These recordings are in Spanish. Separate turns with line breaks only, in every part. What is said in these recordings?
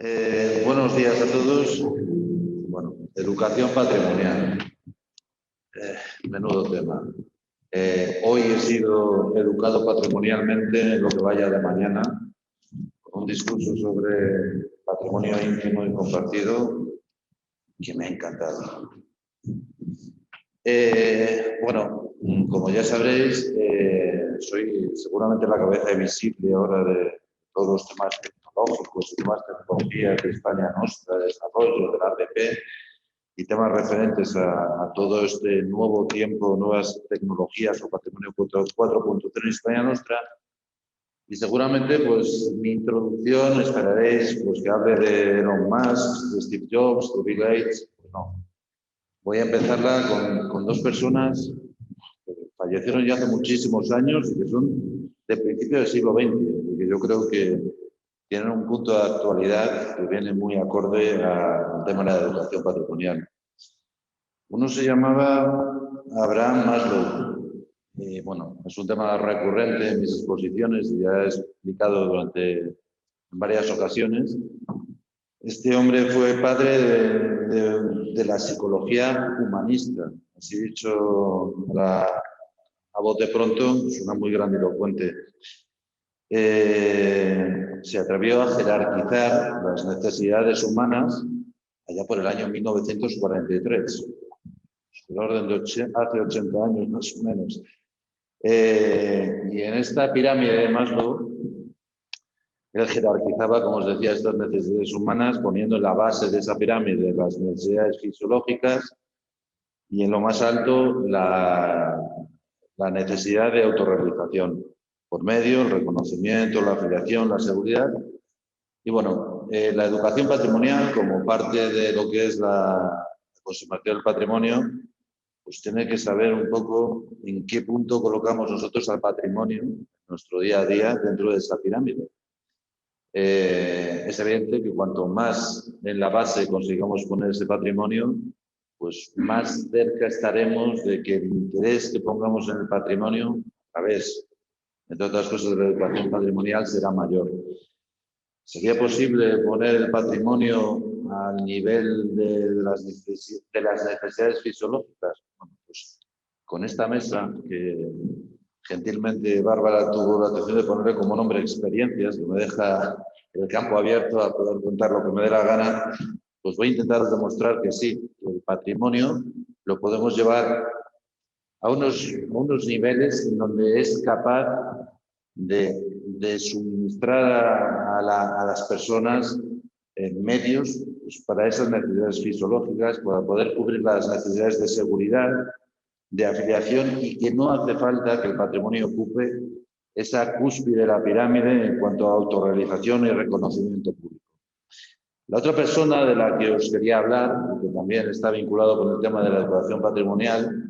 Buenos días a todos. Bueno, educación patrimonial. Menudo tema. Hoy he sido educado patrimonialmente en lo que vaya de mañana, con un discurso sobre patrimonio íntimo y compartido que me ha encantado. Bueno, como ya sabréis, soy seguramente la cabeza visible ahora de todos los temas tecnológicos y temas de tecnologías de España Nostra, de desarrollo, de la APP y temas referentes a todo este nuevo tiempo, nuevas tecnologías o patrimonio 4.0 en España Nostra. Y seguramente, pues, mi introducción esperaréis pues, que hable de Elon Musk, de Steve Jobs, de Bill Gates. Pues no. Voy a empezarla con dos personas que fallecieron ya hace muchísimos años y que son de principio del siglo XX, y que yo creo que tienen un punto de actualidad que viene muy acorde al tema de la educación patrimonial. Uno se llamaba Abraham Maslow. Bueno, es un tema recurrente en mis exposiciones y ya he explicado en varias ocasiones. Este hombre fue padre de la psicología humanista. Así dicho, a bote pronto, suena muy grandilocuente. Se atrevió a jerarquizar las necesidades humanas allá por el año 1943, el orden de hace 80 años más o menos. Y en esta pirámide de Maslow, él jerarquizaba, como os decía, estas necesidades humanas, poniendo en la base de esa pirámide las necesidades fisiológicas y en lo más alto la necesidad de autorrealización, por medio el reconocimiento, la afiliación, la seguridad. Y bueno, la educación patrimonial, como parte de lo que es la conservación del patrimonio, pues tiene que saber un poco en qué punto colocamos nosotros al patrimonio en nuestro día a día dentro de esa pirámide. Es evidente que cuanto más en la base consigamos poner ese patrimonio, pues más cerca estaremos de que el interés que pongamos en el patrimonio, a través, entre otras cosas, de la educación patrimonial, será mayor. ¿Sería posible poner el patrimonio al nivel de las necesidades fisiológicas? Bueno, pues con esta mesa, que gentilmente Bárbara tuvo la atención de ponerle como nombre experiencias, que me deja el campo abierto a poder contar lo que me dé la gana, pues voy a intentar demostrar que sí, que el patrimonio lo podemos llevar a unos niveles en donde es capaz de suministrar a las personas medios pues, para esas necesidades fisiológicas, para poder cubrir las necesidades de seguridad, de afiliación, y que no hace falta que el patrimonio ocupe esa cúspide de la pirámide en cuanto a autorrealización y reconocimiento público. La otra persona de la que os quería hablar, que también está vinculado con el tema de la educación patrimonial,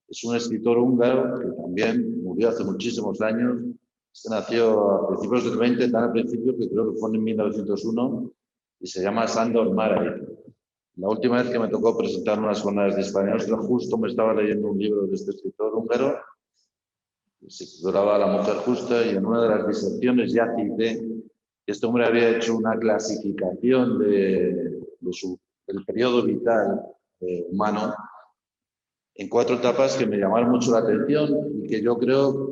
es un escritor húngaro que también murió hace muchísimos años. Este nació a principios del 20, tan al principio que creo que fue en 1901, y se llama Sándor Márai. La última vez que me tocó presentar unas jornadas de español, justo me estaba leyendo un libro de este escritor húngaro, que se titulaba La mujer justa, y en una de las disertaciones ya cité que este hombre había hecho una clasificación del periodo vital humano en 4 etapas que me llamaron mucho la atención y que yo creo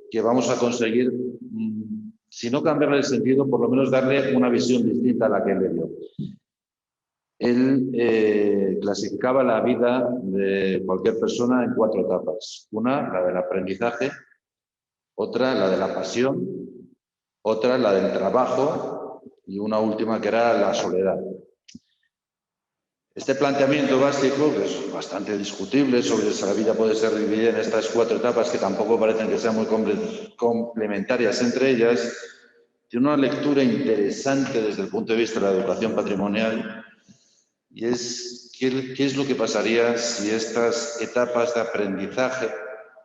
que vamos a conseguir, si no cambiarle el sentido, por lo menos darle una visión distinta a la que él le dio. Él clasificaba la vida de cualquier persona en 4 etapas. Una, la del aprendizaje; otra, la de la pasión; otra, la del trabajo; y una última, que era la soledad. Este planteamiento básico, que es bastante discutible, sobre si la vida puede ser dividida en estas 4 etapas, que tampoco parecen que sean muy complementarias entre ellas, tiene una lectura interesante desde el punto de vista de la educación patrimonial, y es qué es lo que pasaría si estas etapas de aprendizaje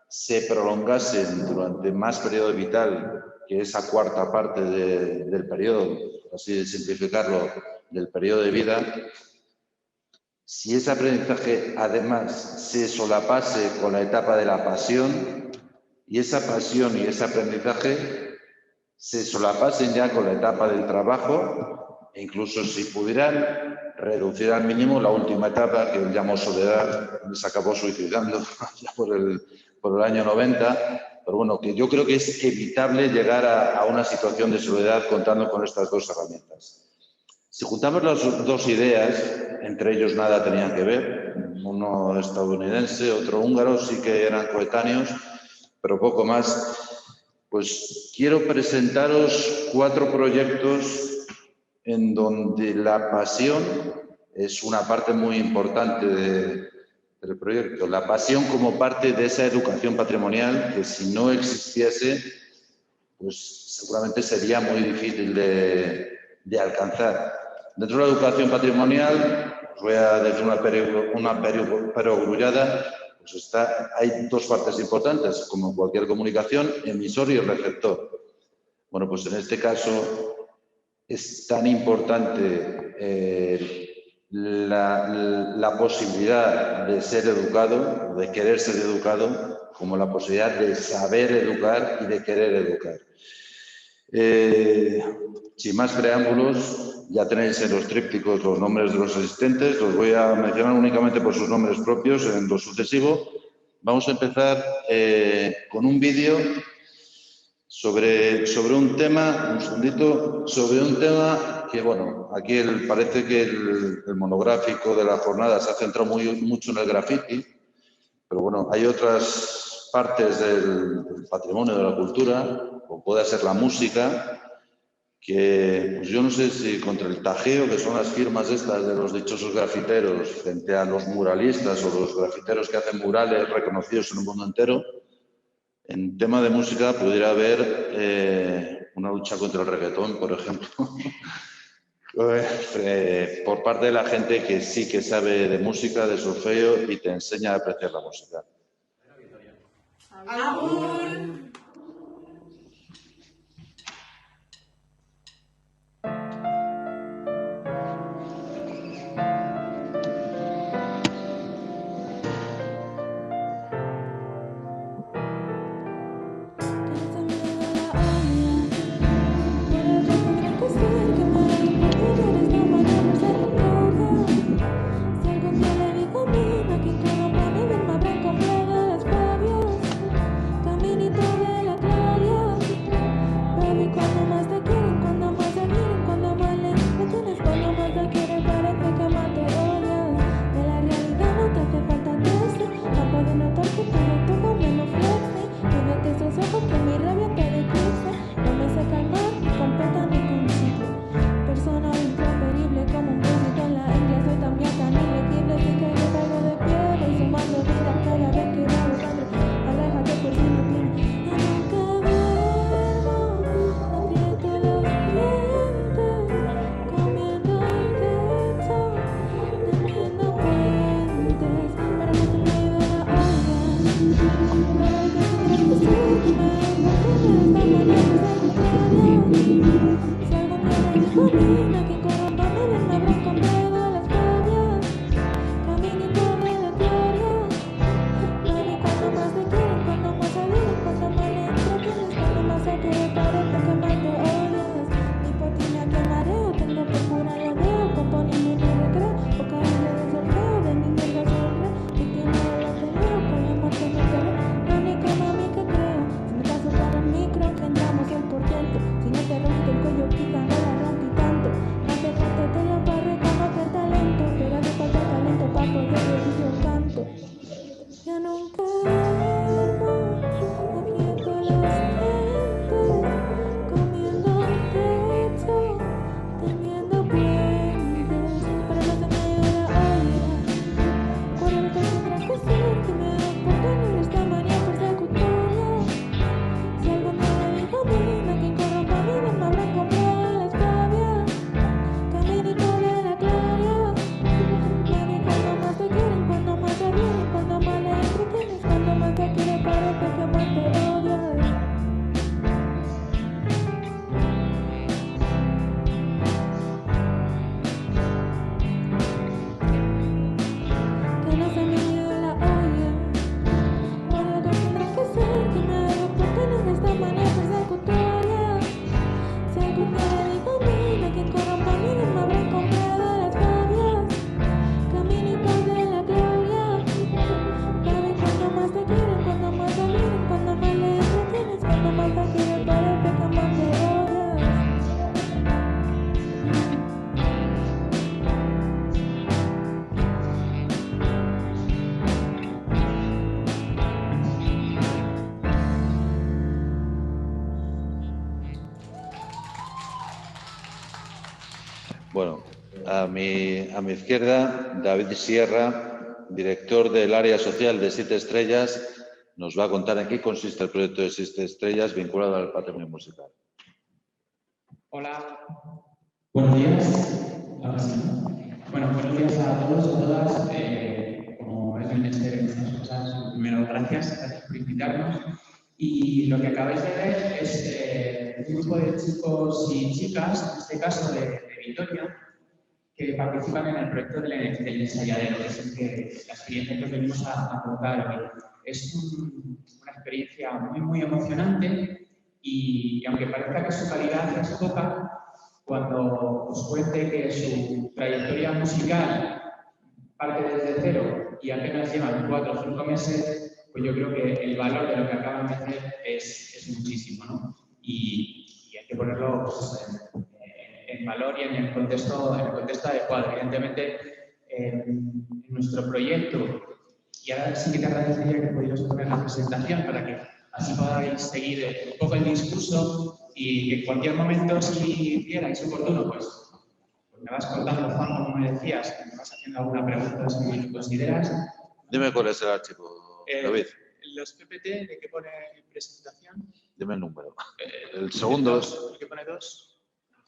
se prolongasen durante más periodo vital que esa 4ª parte del periodo, por así simplificarlo, del periodo de vida. Si ese aprendizaje además se solapase con la etapa de la pasión, y esa pasión y ese aprendizaje se solapasen ya con la etapa del trabajo, e incluso si pudieran reducir al mínimo la última etapa que él llamó soledad, se acabó suicidando ya por el año 90, pero bueno, que yo creo que es evitable llegar a una situación de soledad contando con estas dos herramientas. Si juntamos las dos ideas, entre ellos nada tenían que ver, uno estadounidense, otro húngaro, sí que eran coetáneos, pero poco más, pues quiero presentaros 4 proyectos en donde la pasión es una parte muy importante del proyecto. La pasión como parte de esa educación patrimonial que si no existiese, pues seguramente sería muy difícil de alcanzar. Dentro de la educación patrimonial, os voy a decir una perogrullada, pues hay 2 partes importantes, como en cualquier comunicación, emisor y receptor. Bueno, pues en este caso es tan importante la posibilidad de ser educado, de querer ser educado, como la posibilidad de saber educar y de querer educar. Sin más preámbulos, ya tenéis en los trípticos los nombres de los asistentes, los voy a mencionar únicamente por sus nombres propios en lo sucesivo. Vamos a empezar con un vídeo sobre un tema, un segundito, sobre un tema que, bueno, aquí parece que el monográfico de la jornada se ha centrado mucho en el graffiti, pero bueno, hay otras partes del patrimonio de la cultura, como puede ser la música, que pues yo no sé si contra el tajeo, que son las firmas estas de los dichosos grafiteros, frente a los muralistas o los grafiteros que hacen murales reconocidos en el mundo entero, en tema de música pudiera haber una lucha contra el reggaetón, por ejemplo, por parte de la gente que sí que sabe de música, de solfeo y te enseña a apreciar la música.
Caminito de
Bueno, a mi izquierda, David Sierra, director del área social de 7 Estrellas, nos va a contar en qué consiste el proyecto de 7 Estrellas vinculado al patrimonio musical.
Hola. Buenos días. Ahora sí, ¿no? Bueno, buenos días a todos y a todas. Como es menester en estas cosas, primero gracias por invitarnos. Y lo que acabáis de ver es un grupo de chicos y chicas, en este caso de Vitoria, que participan en el proyecto del ensayadero, que es la experiencia que os venimos a contar hoy. Es una experiencia muy emocionante y aunque parezca que su calidad es poca, cuando os cuente que su trayectoria musical parte desde cero y apenas llevan 4 o 5 meses, pues yo creo que el valor de lo que acaban de hacer es muchísimo, ¿no? Y hay que ponerlo pues, en valor y en el contexto adecuado. Evidentemente, en nuestro proyecto, y ahora sí que te agradecería que pudieras poner la presentación para que así podáis seguir un poco el discurso y que en cualquier momento, si quierais oportuno, pues me vas contando, Juan, como me decías, me vas haciendo alguna pregunta si lo consideras.
Dime cuál es el archivo, David.
Los PPT, ¿de qué pone presentación?
Dime el número. El segundo es...
¿El que pone 2?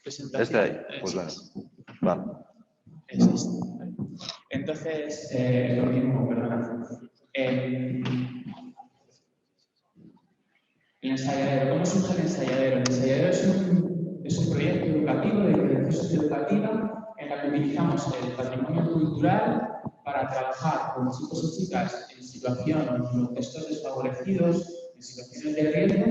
Este ahí, pues venga. Vale.
Es este. Entonces, lo mismo, perdona. El ensayadero, ¿cómo surge el ensayadero? El ensayadero es un proyecto educativo de creación socioeducativa en la que utilizamos el patrimonio cultural para trabajar con chicos y chicas en situación, en contextos desfavorecidos, en situaciones de riesgo,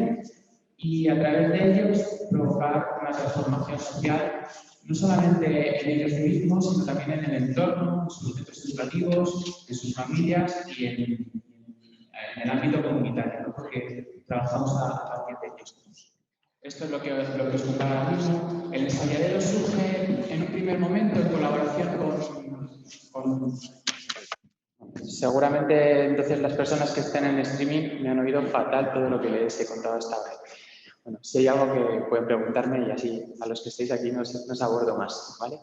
y a través de ellos provocar una transformación social, no solamente en ellos mismos, sino también en el entorno, en sus centros educativos, en sus familias y en el ámbito comunitario, ¿no? Porque trabajamos a partir de ellos. Esto es lo que os contaba ahora mismo. El ensayadero surge en un primer momento en colaboración con... Seguramente entonces las personas que estén en streaming me han oído fatal todo lo que les he contado hasta ahora. Bueno, si hay algo que pueden preguntarme y así a los que estéis aquí nos abordo más, ¿vale?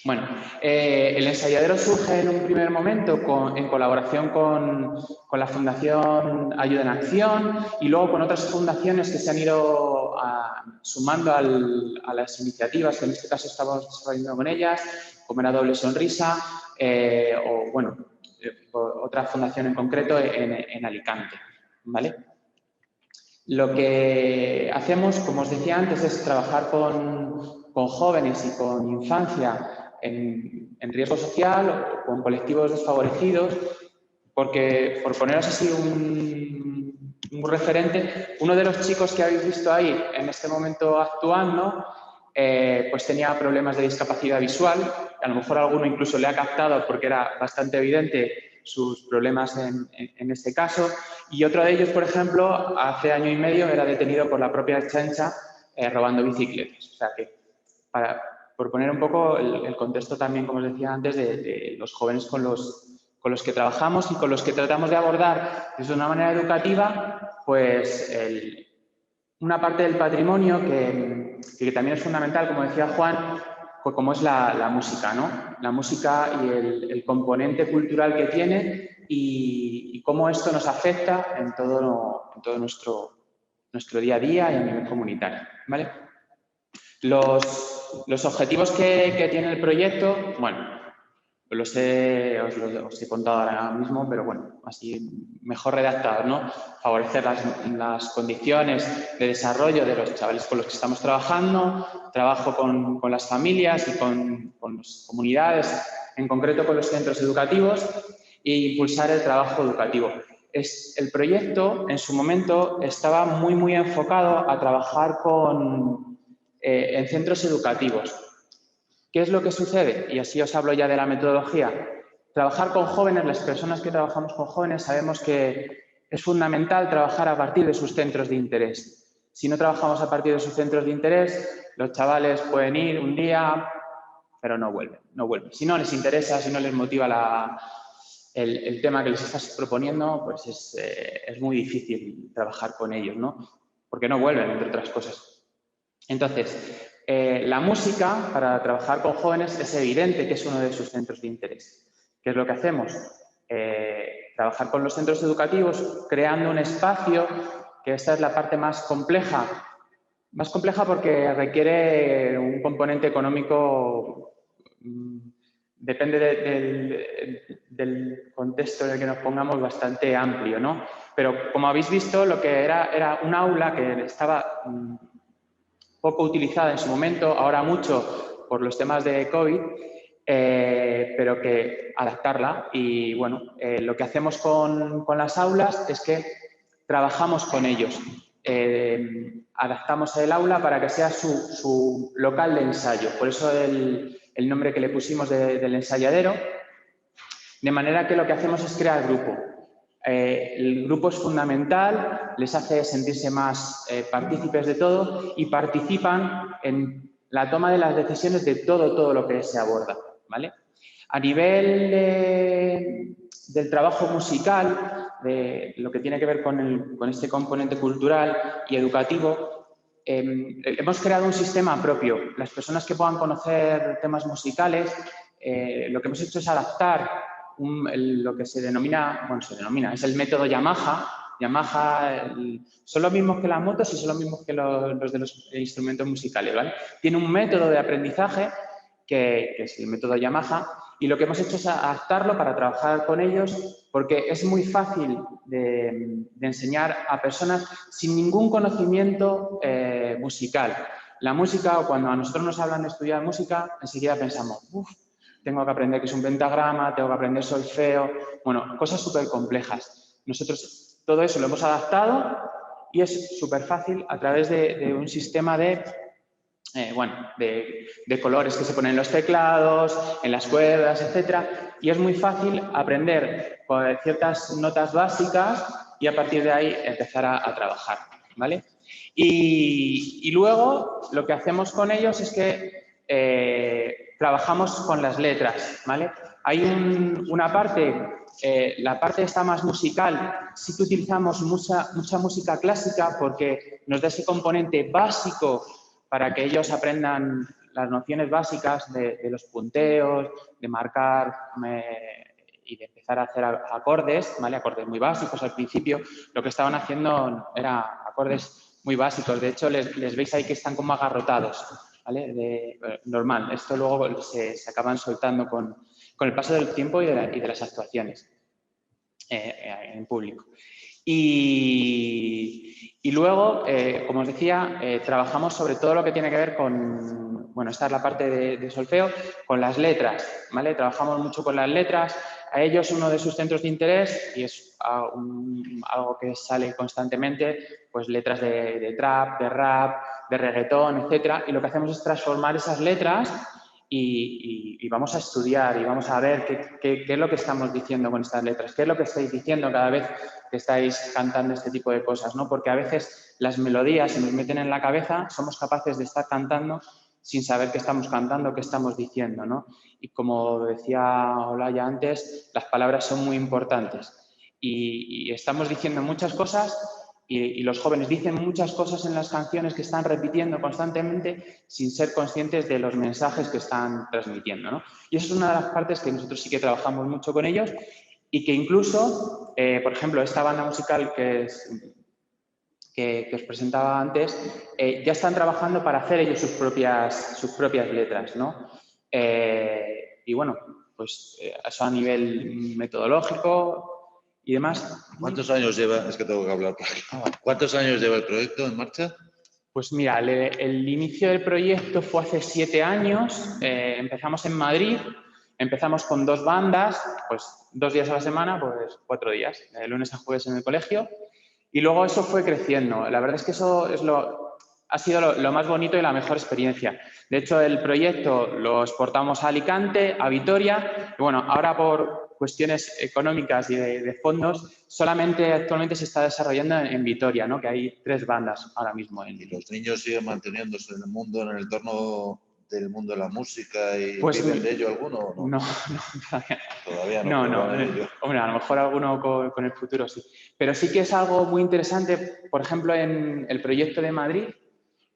Bueno, el ensayadero surge en un primer momento en colaboración con la Fundación Ayuda en Acción y luego con otras fundaciones que se han ido sumando a las iniciativas, que en este caso estamos desarrollando con ellas, como era Doble Sonrisa o, bueno, otra fundación en concreto en Alicante, ¿vale? Lo que hacemos, como os decía antes, es trabajar con jóvenes y con infancia en riesgo social o con colectivos desfavorecidos, porque, por poneros así un referente, uno de los chicos que habéis visto ahí en este momento actuando, pues tenía problemas de discapacidad visual, a lo mejor alguno incluso le ha captado porque era bastante evidente sus problemas en este caso, y otro de ellos, por ejemplo, hace año y medio era detenido por la propia Ertzaintza robando bicicletas. O sea que, por poner un poco el contexto también, como os decía antes, de los jóvenes con los que trabajamos y con los que tratamos de abordar desde una manera educativa, pues una parte del patrimonio que también es fundamental, como decía Juan, pues como es la música, ¿no? La música y el componente cultural que tiene y cómo esto nos afecta en todo nuestro día a día y a nivel comunitario, ¿vale? Los objetivos que tiene el proyecto, bueno, os he contado ahora mismo, pero bueno, así mejor redactado, ¿no? Favorecer las condiciones de desarrollo de los chavales con los que estamos trabajando, trabajo con las familias y con las comunidades, en concreto con los centros educativos, e impulsar el trabajo educativo. El proyecto, en su momento, estaba muy enfocado a trabajar en centros educativos. ¿Qué es lo que sucede? Y así os hablo ya de la metodología. Trabajar con jóvenes, las personas que trabajamos con jóvenes sabemos que es fundamental trabajar a partir de sus centros de interés. Si no trabajamos a partir de sus centros de interés, los chavales pueden ir un día, pero no vuelven. Si no les interesa, si no les motiva el tema que les estás proponiendo, pues es muy difícil trabajar con ellos, ¿no? Porque no vuelven, entre otras cosas. Entonces, La música, para trabajar con jóvenes, es evidente que es uno de sus centros de interés. ¿Qué es lo que hacemos? Trabajar con los centros educativos creando un espacio, que esta es la parte más compleja porque requiere un componente económico, depende del contexto en el que nos pongamos, bastante amplio, ¿no? Pero como habéis visto, lo que era un aula que estaba poco utilizada en su momento, ahora mucho por los temas de COVID, pero que adaptarla. Y bueno, lo que hacemos con las aulas es que trabajamos con ellos. Adaptamos el aula para que sea su local de ensayo. Por eso el nombre que le pusimos del ensayadero. De manera que lo que hacemos es crear grupo. El grupo es fundamental, les hace sentirse más partícipes de todo y participan en la toma de las decisiones de todo lo que se aborda, ¿vale? A nivel del trabajo musical, de lo que tiene que ver con este componente cultural y educativo, hemos creado un sistema propio. Las personas que puedan conocer temas musicales, lo que hemos hecho es adaptar lo que es el método Yamaha. Yamaha son los mismos que las motos y son los mismos que los de los instrumentos musicales, ¿vale? Tiene un método de aprendizaje que es el método Yamaha, y lo que hemos hecho es adaptarlo para trabajar con ellos, porque es muy fácil de enseñar a personas sin ningún conocimiento musical. La música, o cuando a nosotros nos hablan de estudiar música, enseguida pensamos, tengo que aprender qué es un pentagrama, tengo que aprender solfeo, bueno, cosas súper complejas. Nosotros todo eso lo hemos adaptado y es súper fácil a través de un sistema de colores que se ponen en los teclados, en las cuerdas, etcétera, y es muy fácil aprender ciertas notas básicas y a partir de ahí empezar a trabajar, ¿vale? Y luego lo que hacemos con ellos es que trabajamos con las letras, ¿vale? Hay una parte, la parte esta más musical, sí que utilizamos mucha música clásica porque nos da ese componente básico para que ellos aprendan las nociones básicas de los punteos, de marcar y de empezar a hacer acordes, ¿vale? Acordes muy básicos al principio. Lo que estaban haciendo era acordes muy básicos. De hecho, les veis ahí que están como agarrotados, ¿vale? Normal. Esto luego se acaban soltando con el paso del tiempo y de las actuaciones en público. Y luego, como os decía, trabajamos sobre todo lo que tiene que ver con, bueno, esta es la parte de solfeo, con las letras, ¿vale? Trabajamos mucho con las letras. A ellos uno de sus centros de interés, y es algo que sale constantemente, pues letras de trap, de rap, de reggaetón, etcétera. Y lo que hacemos es transformar esas letras y vamos a estudiar y vamos a ver qué es lo que estamos diciendo con estas letras, qué es lo que estáis diciendo cada vez que estáis cantando este tipo de cosas, ¿no? Porque a veces las melodías se nos meten en la cabeza, somos capaces de estar cantando sin saber qué estamos cantando, qué estamos diciendo, ¿no? Y como decía Olaya antes, las palabras son muy importantes y estamos diciendo muchas cosas y los jóvenes dicen muchas cosas en las canciones que están repitiendo constantemente sin ser conscientes de los mensajes que están transmitiendo, ¿no? Y eso es una de las partes que nosotros sí que trabajamos mucho con ellos y que incluso, por ejemplo, esta banda musical que os presentaba antes, ya están trabajando para hacer ellos sus propias letras, ¿no? Y bueno, pues eso a nivel metodológico y demás.
¿Cuántos años lleva? Es que tengo que hablar por aquí. ¿Cuántos años lleva el proyecto en marcha?
Pues mira, el inicio del proyecto fue hace 7 años. Empezamos en Madrid, empezamos con 2 bandas, pues 2 días a la semana, pues 4 días, de lunes a jueves en el colegio. Y luego eso fue creciendo. La verdad es que eso ha sido lo más bonito y la mejor experiencia. De hecho, el proyecto lo exportamos a Alicante, a Vitoria, y bueno, ahora por cuestiones económicas y de fondos, solamente actualmente se está desarrollando en Vitoria, ¿no? Que hay 3 bandas ahora mismo.
¿Y los niños siguen manteniéndose en el mundo, en el entorno del mundo de la música y
pues,
viven de ello alguno o no?
No,
Todavía no.
No. Hombre, a lo mejor alguno con el futuro sí. Pero sí que es algo muy interesante, por ejemplo, en el proyecto de Madrid,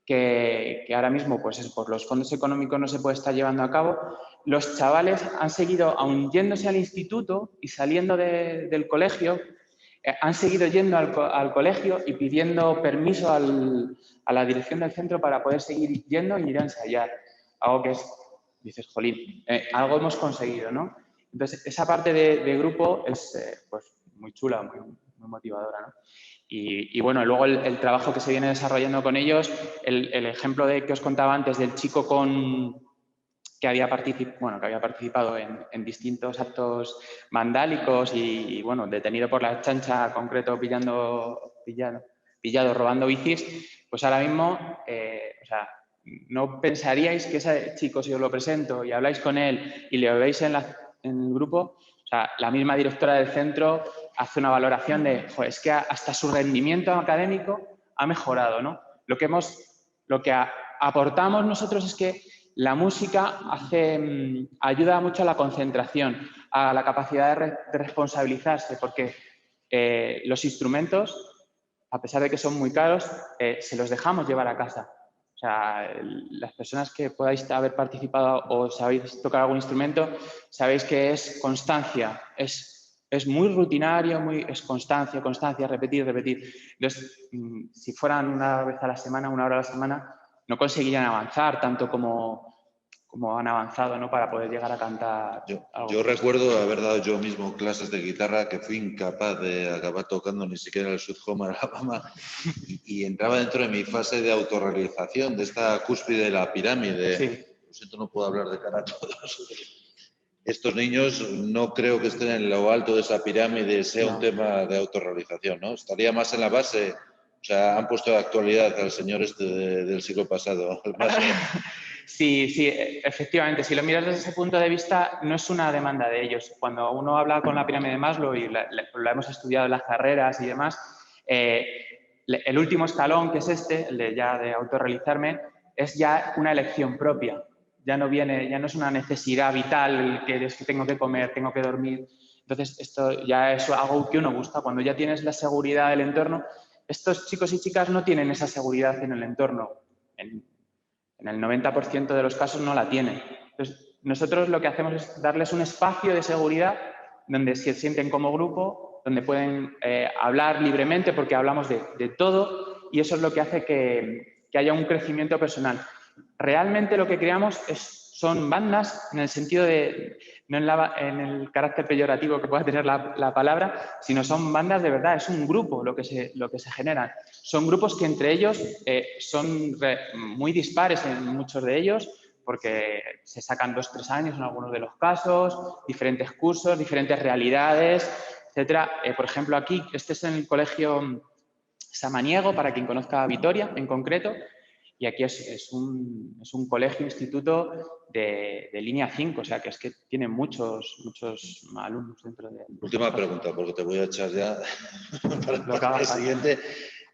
que ahora mismo pues por los fondos económicos no se puede estar llevando a cabo, los chavales han seguido, aun yéndose al instituto y saliendo del colegio, han seguido yendo al colegio y pidiendo permiso a la dirección del centro para poder seguir yendo y ir a ensayar. Algo que dices, jolín, algo hemos conseguido, ¿no? Entonces, esa parte de grupo es pues, muy chula, muy motivadora, ¿no? Y bueno, luego el trabajo que se viene desarrollando con ellos, el ejemplo que os contaba antes del chico que había participado en distintos actos vandálicos y bueno, detenido por la chancha, concreto pillado robando bicis, pues ahora mismo, o sea, no pensaríais que ese chico, si os lo presento y habláis con él y le veis en el grupo, o sea, la misma directora del centro hace una valoración de, joder, es que hasta su rendimiento académico ha mejorado, ¿no? Lo que aportamos nosotros es que la música ayuda mucho a la concentración, a la capacidad de responsabilizarse, porque los instrumentos, a pesar de que son muy caros, se los dejamos llevar a casa. O sea, las personas que podáis haber participado o sabéis tocar algún instrumento, sabéis que es constancia, es muy rutinario, es constancia, repetir. Entonces, si fueran una vez a la semana, una hora a la semana, no conseguirían avanzar tanto como han avanzado, ¿no? Para poder llegar a cantar.
Yo recuerdo haber dado yo mismo clases de guitarra que fui incapaz de acabar tocando ni siquiera el Sweet Home Alabama y entraba dentro de mi fase de autorrealización, de esta cúspide de la pirámide.
Sí.
Lo siento, no puedo hablar de cara a todos. Estos niños no creo que estén en lo alto de esa pirámide, sea un tema de autorrealización, ¿no? Estaría más en la base. O sea, han puesto de actualidad al señor del siglo pasado.
Sí, efectivamente. Si lo miras desde ese punto de vista, no es una demanda de ellos. Cuando uno habla con la pirámide de Maslow, y la hemos estudiado en las carreras y demás, el último escalón, que es el de autorrealizarme, es ya una elección propia. Ya no es una necesidad vital, que es que tengo que comer, tengo que dormir. Entonces, esto ya es algo que uno busca. Cuando ya tienes la seguridad del entorno, estos chicos y chicas no tienen esa seguridad en el entorno. En el 90% de los casos no la tienen. Entonces, nosotros lo que hacemos es darles un espacio de seguridad donde se sienten como grupo, donde pueden hablar libremente porque hablamos de todo y eso es lo que hace que haya un crecimiento personal. Realmente lo que creamos son bandas en el sentido de, no en el carácter peyorativo que pueda tener la palabra, sino son bandas de verdad, es un grupo lo que se generan. Son grupos que entre ellos son muy dispares en muchos de ellos, porque se sacan 2 o 3 años en algunos de los casos, diferentes cursos, diferentes realidades, etcétera. Por ejemplo, aquí, este es en el colegio Samaniego, para quien conozca Vitoria en concreto, y aquí es un colegio, instituto de línea 5, o sea, que es que tiene muchos alumnos dentro de...
Última pregunta, porque te voy a echar ya para el siguiente.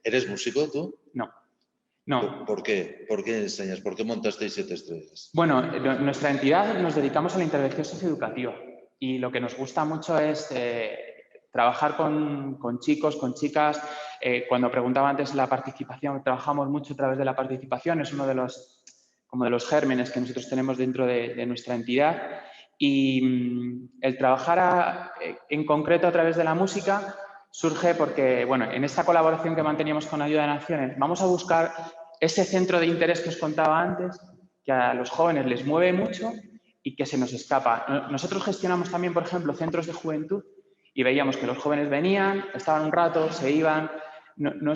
¿Eres músico tú?
No.
¿Por qué? ¿Por qué enseñas? ¿Por qué montasteis 7 estrellas?
Bueno, nuestra entidad nos dedicamos a la intervención socioeducativa y lo que nos gusta mucho es trabajar con chicos, con chicas. Cuando preguntaba antes la participación, trabajamos mucho a través de la participación, es uno de los gérmenes que nosotros tenemos dentro de nuestra entidad. Y el trabajar en concreto a través de la música surge porque, bueno, en esta colaboración que manteníamos con Ayuda de Naciones, vamos a buscar ese centro de interés que os contaba antes, que a los jóvenes les mueve mucho y que se nos escapa. Nosotros gestionamos también, por ejemplo, centros de juventud y veíamos que los jóvenes venían, estaban un rato, se iban, no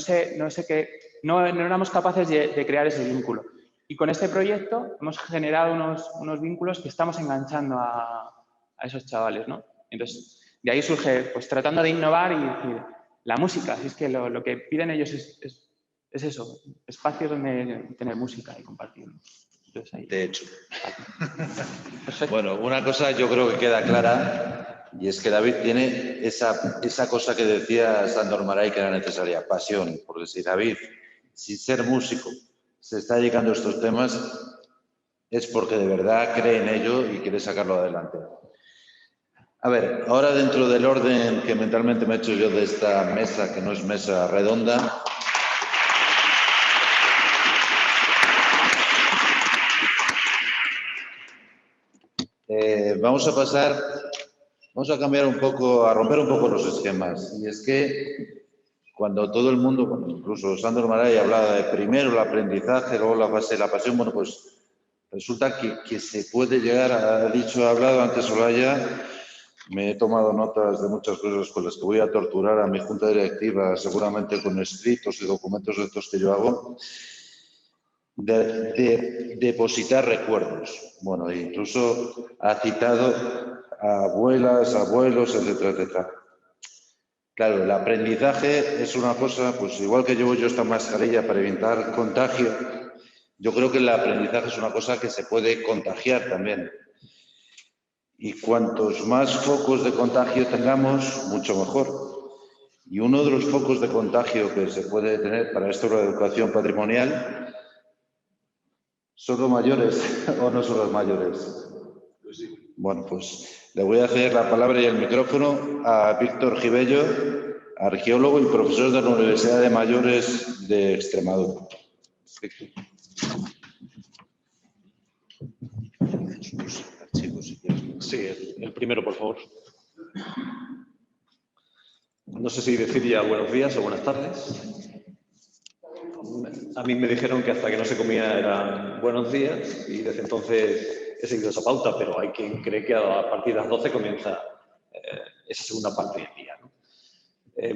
éramos capaces de crear ese vínculo. Y con este proyecto hemos generado unos vínculos que estamos enganchando a esos chavales, ¿no? Entonces, de ahí surge, pues tratando de innovar y decir, la música, si es que lo que piden ellos es eso, espacios donde tener música y compartir. Entonces, ahí.
De hecho. Bueno, una cosa yo creo que queda clara y es que David tiene esa cosa que decía Sándor Márai que era necesaria, pasión. Porque si David, sin ser músico, se está dedicando a estos temas, es porque de verdad cree en ello y quiere sacarlo adelante. A ver, ahora dentro del orden que mentalmente me he hecho yo de esta mesa, que no es mesa redonda, vamos a cambiar un poco, a romper un poco los esquemas. Y es que cuando todo el mundo, bueno, incluso Sandro Maray hablaba de primero el aprendizaje, luego la base de la pasión, bueno, pues resulta que se puede llegar, ha hablado antes Soraya, me he tomado notas de muchas cosas con las que voy a torturar a mi junta directiva, seguramente con escritos y documentos de estos que yo hago, de depositar recuerdos. Bueno, incluso ha citado a abuelas, abuelos, etcétera, etcétera. Claro, el aprendizaje es una cosa, pues igual que llevo yo esta mascarilla para evitar contagio, yo creo que el aprendizaje es una cosa que se puede contagiar también. Y cuantos más focos de contagio tengamos, mucho mejor. Y uno de los focos de contagio que se puede tener para esto de la educación patrimonial, ¿son los mayores o no son los mayores?
Pues sí.
Bueno, pues le voy a hacer la palabra y el micrófono a Víctor Gibello, arqueólogo y profesor de la Universidad de Mayores de Extremadura.
Sí, el primero, por favor. No sé si decir ya buenos días o buenas tardes. A mí me dijeron que hasta que no se comía eran buenos días y desde entonces he seguido esa pauta, pero hay quien cree que a partir de las 12 comienza esa segunda parte del día, ¿no?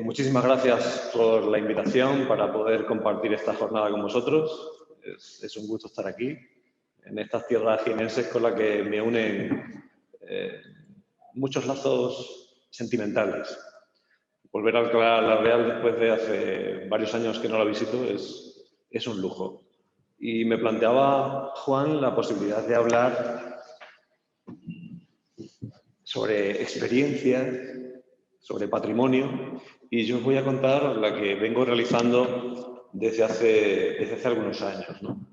Muchísimas gracias por la invitación para poder compartir esta jornada con vosotros. Es un gusto estar aquí, en estas tierras jienenses con las que me unen muchos lazos sentimentales. Volver a Alcalá la Real después de hace varios años que no la visito es un lujo. Y me planteaba, Juan, la posibilidad de hablar sobre experiencias, sobre patrimonio, y yo os voy a contar la que vengo realizando desde hace algunos años, ¿no?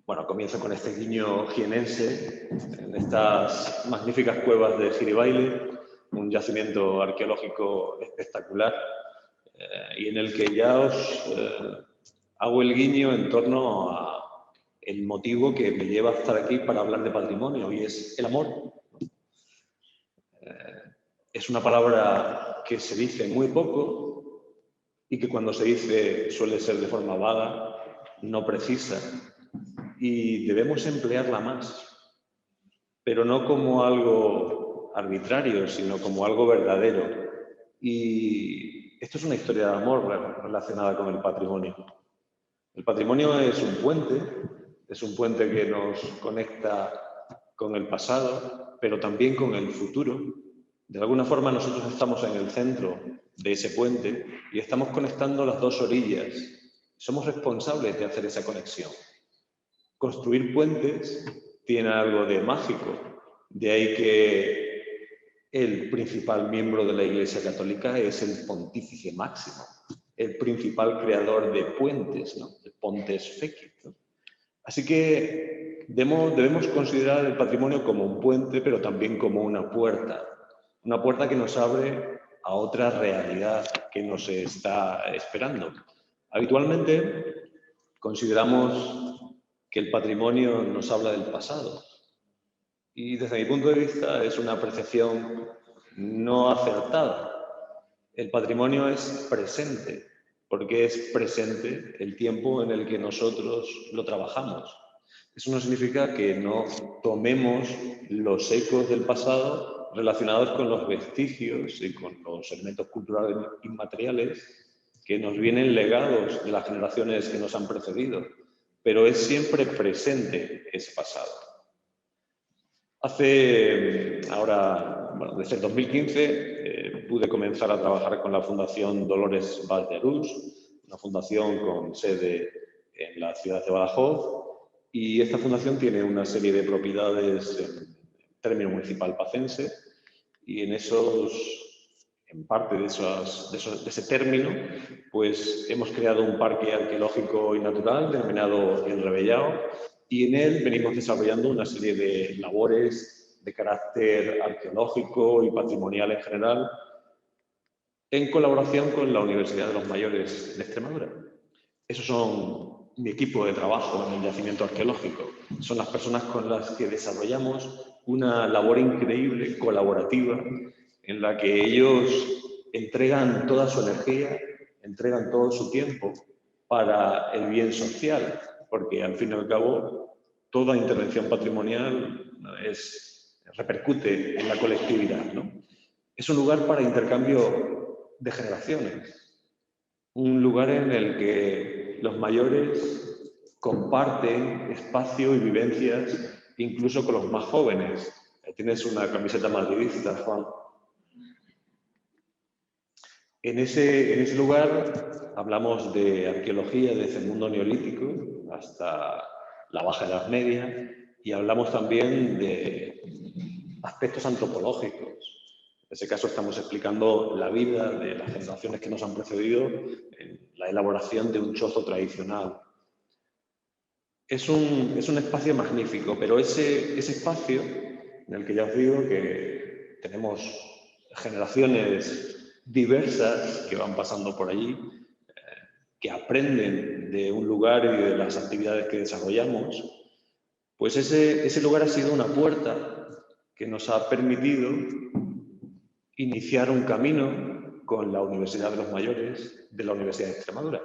Bueno, comienzo con este guiño jienense, en estas magníficas cuevas de Giribaile, un yacimiento arqueológico espectacular, y en el que ya os hago el guiño en torno a el motivo que me lleva a estar aquí para hablar de patrimonio, y es el amor. Es una palabra que se dice muy poco y que cuando se dice suele ser de forma vaga, no precisa, y debemos emplearla más, pero no como algo arbitrario, sino como algo verdadero. Y esto es una historia de amor relacionada con el patrimonio. El patrimonio es un puente que nos conecta con el pasado, pero también con el futuro. De alguna forma nosotros estamos en el centro de ese puente y estamos conectando las dos orillas. Somos responsables de hacer esa conexión. Construir puentes tiene algo de mágico, de ahí que el principal miembro de la Iglesia Católica es el Pontífice Máximo, el principal creador de puentes, ¿no? El Pontes Fecit, ¿no? Así que debemos considerar el patrimonio como un puente, pero también como una puerta que nos abre a otra realidad que nos está esperando. Habitualmente consideramos que el patrimonio nos habla del pasado y desde mi punto de vista es una percepción no acertada. El patrimonio es presente, porque es presente el tiempo en el que nosotros lo trabajamos. Eso no significa que no tomemos los ecos del pasado relacionados con los vestigios y con los elementos culturales inmateriales que nos vienen legados de las generaciones que nos han precedido, pero es siempre presente ese pasado. Desde el 2015 pude comenzar a trabajar con la Fundación Dolores Vall de Arús, una fundación con sede en la ciudad de Badajoz, y esta fundación tiene una serie de propiedades en término municipal pacense, y en parte de ese término, pues hemos creado un parque arqueológico y natural denominado El Rebellao, y en él venimos desarrollando una serie de labores de carácter arqueológico y patrimonial en general, en colaboración con la Universidad de los Mayores de Extremadura. Esos son mi equipo de trabajo en el yacimiento arqueológico. Son las personas con las que desarrollamos una labor increíble, colaborativa, en la que ellos entregan toda su energía, entregan todo su tiempo para el bien social, porque al fin y al cabo toda intervención patrimonial repercute en la colectividad, ¿no? Es un lugar para intercambio de generaciones, un lugar en el que los mayores comparten espacio y vivencias incluso con los más jóvenes. Tienes una camiseta madridista, Juan. En ese lugar hablamos de arqueología desde el mundo neolítico hasta la Baja Edad Media y hablamos también de aspectos antropológicos. En ese caso estamos explicando la vida de las generaciones que nos han precedido en la elaboración de un chozo tradicional. Es un espacio magnífico, pero ese espacio en el que ya os digo que tenemos generaciones diversas que van pasando por allí, que aprenden de un lugar y de las actividades que desarrollamos, pues ese lugar ha sido una puerta que nos ha permitido iniciar un camino con la Universidad de los Mayores de la Universidad de Extremadura.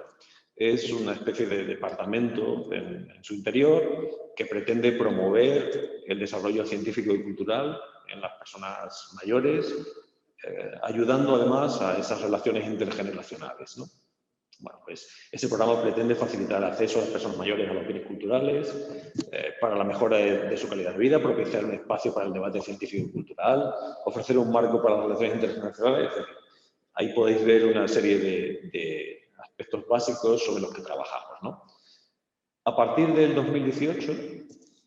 Es una especie de departamento en su interior que pretende promover el desarrollo científico y cultural en las personas mayores, ayudando además a esas relaciones intergeneracionales, ¿no? Bueno, pues ese programa pretende facilitar el acceso a las personas mayores a los bienes culturales para la mejora de su calidad de vida, propiciar un espacio para el debate científico y cultural, ofrecer un marco para las relaciones internacionales. Ahí podéis ver una serie de aspectos básicos sobre los que trabajamos, ¿no? A partir del 2018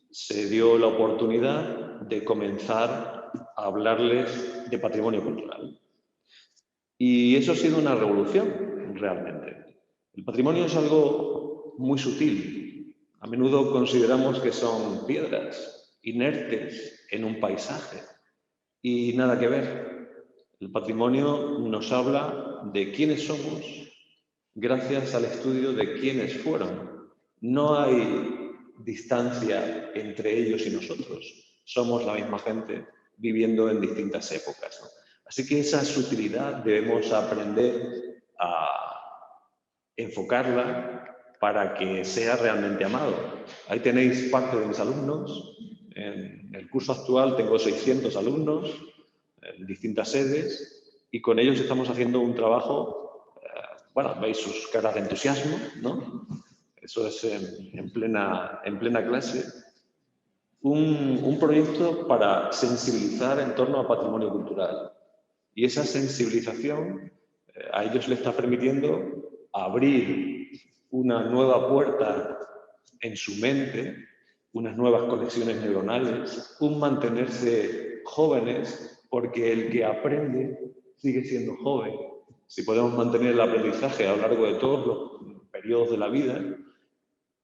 se dio la oportunidad de comenzar a hablarles de patrimonio cultural. Y eso ha sido una revolución, realmente. El patrimonio es algo muy sutil. A menudo consideramos que son piedras inertes en un paisaje y nada que ver. El patrimonio nos habla de quiénes somos gracias al estudio de quiénes fueron. No hay distancia entre ellos y nosotros. Somos la misma gente viviendo en distintas épocas, ¿no? Así que esa sutilidad debemos aprender a enfocarla para que sea realmente amado. Ahí tenéis parte de mis alumnos. En el curso actual tengo 600 alumnos en distintas sedes y con ellos estamos haciendo un trabajo, bueno, veis sus caras de entusiasmo, ¿no? Eso es en plena clase. Un proyecto para sensibilizar en torno al patrimonio cultural. Y esa sensibilización a ellos les está permitiendo abrir una nueva puerta en su mente, unas nuevas conexiones neuronales, un mantenerse jóvenes, porque el que aprende sigue siendo joven. Si podemos mantener el aprendizaje a lo largo de todos los periodos de la vida,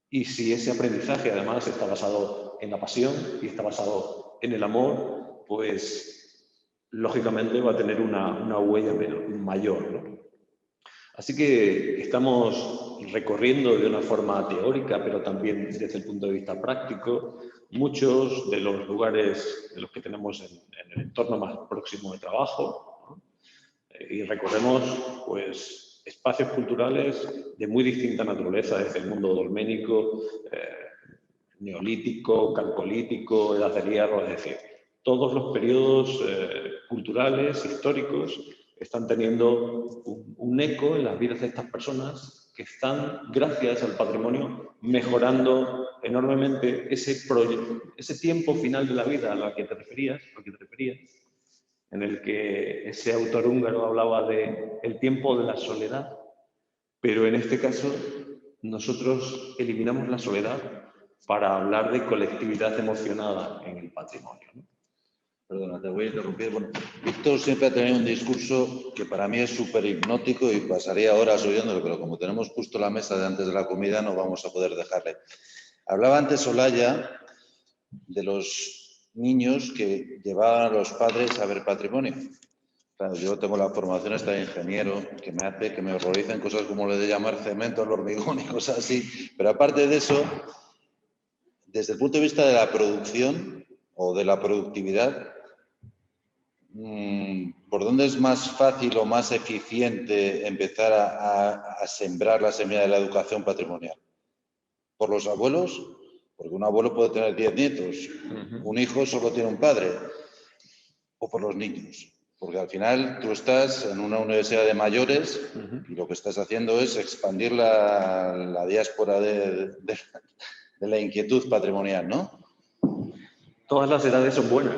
y si ese aprendizaje además está basado en la pasión y está basado en el amor, pues lógicamente va a tener una huella mayor, ¿no? Así que estamos recorriendo de una forma teórica, pero también desde el punto de vista práctico, muchos de los lugares de los que tenemos en el entorno más próximo de trabajo, ¿no? Y recorremos pues, espacios culturales de muy distinta naturaleza, desde el mundo dolménico, neolítico, calcolítico, edad del hierro, es decir, todos los periodos culturales, históricos, están teniendo un eco en las vidas de estas personas que están, gracias al patrimonio, mejorando enormemente ese tiempo final de la vida al que te referías, en el que ese autor húngaro hablaba de el tiempo de la soledad, pero en este caso nosotros eliminamos la soledad para hablar de colectividad emocionada en el patrimonio, ¿no?
Perdona, te voy a interrumpir. Bueno, Víctor siempre ha tenido un discurso que para mí es súper hipnótico y pasaría horas oyéndolo, pero como tenemos justo la mesa de antes de la comida, no vamos a poder dejarle. Hablaba antes Olaya de los niños que llevaban a los padres a ver patrimonio. Claro, yo tengo la formación esta de ingeniero que me hace que me horroricen cosas como lo de llamar cemento al hormigón y cosas así, pero aparte de eso, desde el punto de vista de la producción, o de la productividad, ¿por dónde es más fácil o más eficiente empezar a sembrar la semilla de la educación patrimonial? ¿Por los abuelos? Porque un abuelo puede tener 10 nietos, un hijo solo tiene un padre. ¿O por los niños? Porque al final tú estás en una universidad de mayores y lo que estás haciendo es expandir la diáspora de la inquietud patrimonial, ¿no?
Todas las edades son buenas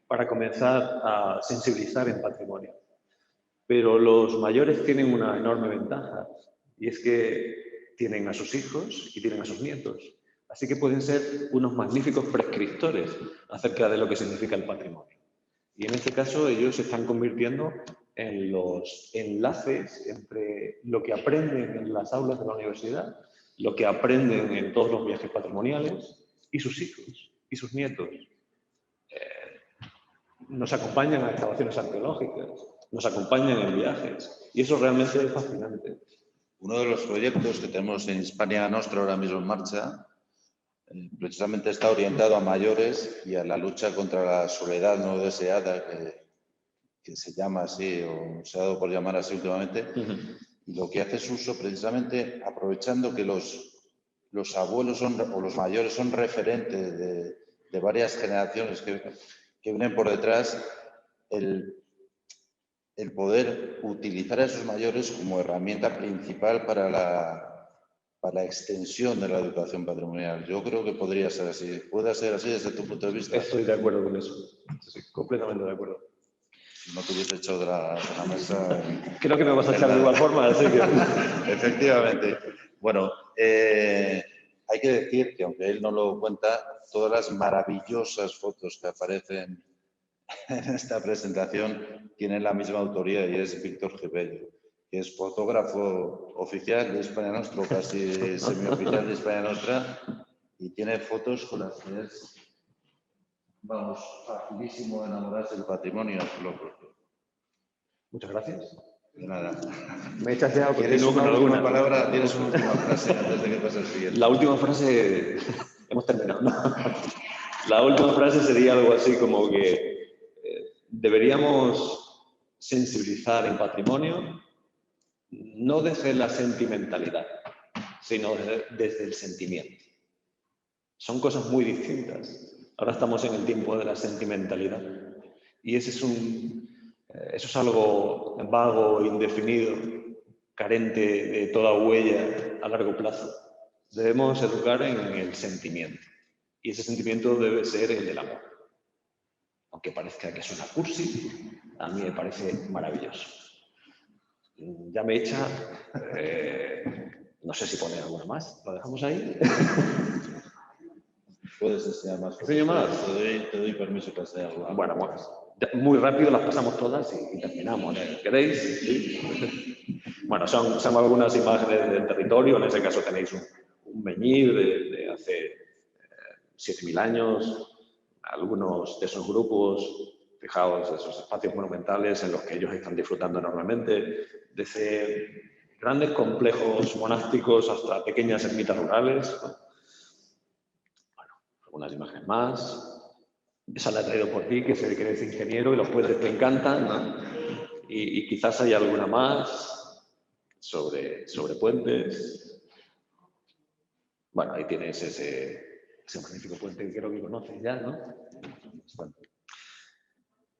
para comenzar a sensibilizar en patrimonio. Pero los mayores tienen una enorme ventaja y es que tienen a sus hijos y tienen a sus nietos. Así que pueden ser unos magníficos prescriptores acerca de lo que significa el patrimonio. Y en este caso ellos se están convirtiendo en los enlaces entre lo que aprenden en las aulas de la universidad, lo que aprenden en todos los viajes patrimoniales y sus hijos y sus nietos. Nos acompañan a excavaciones arqueológicas, nos acompañan en viajes y eso realmente es fascinante.
Uno de los proyectos que tenemos en Hispania Nostra ahora mismo en marcha precisamente está orientado a mayores y a la lucha contra la soledad no deseada, que se llama así o se ha dado por llamar así últimamente. Y lo que hace es uso precisamente aprovechando que los abuelos o los mayores son referentes de varias generaciones que vienen por detrás, el poder utilizar a esos mayores como herramienta principal para la extensión de la educación patrimonial. Yo creo que podría ser así. ¿Puede ser así desde tu punto de vista?
Estoy de acuerdo con eso. Sí, completamente de acuerdo.
Si no te hubiese hecho de la mesa...
Creo que me vas a echar de igual forma, así que...
Efectivamente. Bueno, hay que decir que, aunque él no lo cuenta, todas las maravillosas fotos que aparecen en esta presentación tienen la misma autoría y es Víctor Gebello, que es fotógrafo oficial de Hispania Nostra, casi semioficial de Hispania Nostra, y tiene fotos con las que es, vamos, facilísimo enamorarse del patrimonio.
Muchas gracias.
De nada.
Me echas ya porque
¿Tienes
tengo
una última
alguna
palabra? ¿Tienes una última frase antes de que pase el siguiente?
La última frase... Hemos terminado, ¿no? La última frase sería algo así como que deberíamos sensibilizar en patrimonio no desde la sentimentalidad, sino desde el sentimiento. Son cosas muy distintas. Ahora estamos en el tiempo de la sentimentalidad y ese eso es algo vago, indefinido, carente de toda huella a largo plazo. Debemos educar en el sentimiento y ese sentimiento debe ser el del amor. Aunque parezca que es una cursi, a mí me parece maravilloso. Ya me echa, no sé si poner alguna más, ¿lo dejamos ahí?
Puedes enseñar más.
¿Enseño más?
Te doy permiso para enseñar alguna.
Bueno, muy rápido las pasamos todas y terminamos. ¿Queréis? ¿Sí? Bueno, son algunas imágenes del territorio, en ese caso tenéis un Meñir de hace 7.000 años, algunos de esos grupos. Fijaos, esos espacios monumentales en los que ellos están disfrutando enormemente, desde grandes complejos monásticos hasta pequeñas ermitas rurales. Bueno, algunas imágenes más. Esa la he traído por ti, que se ve que eres ingeniero y los puentes te encantan, ¿no? Y quizás hay alguna más sobre puentes. Bueno, ahí tienes ese magnífico puente que creo que conoces ya, ¿no?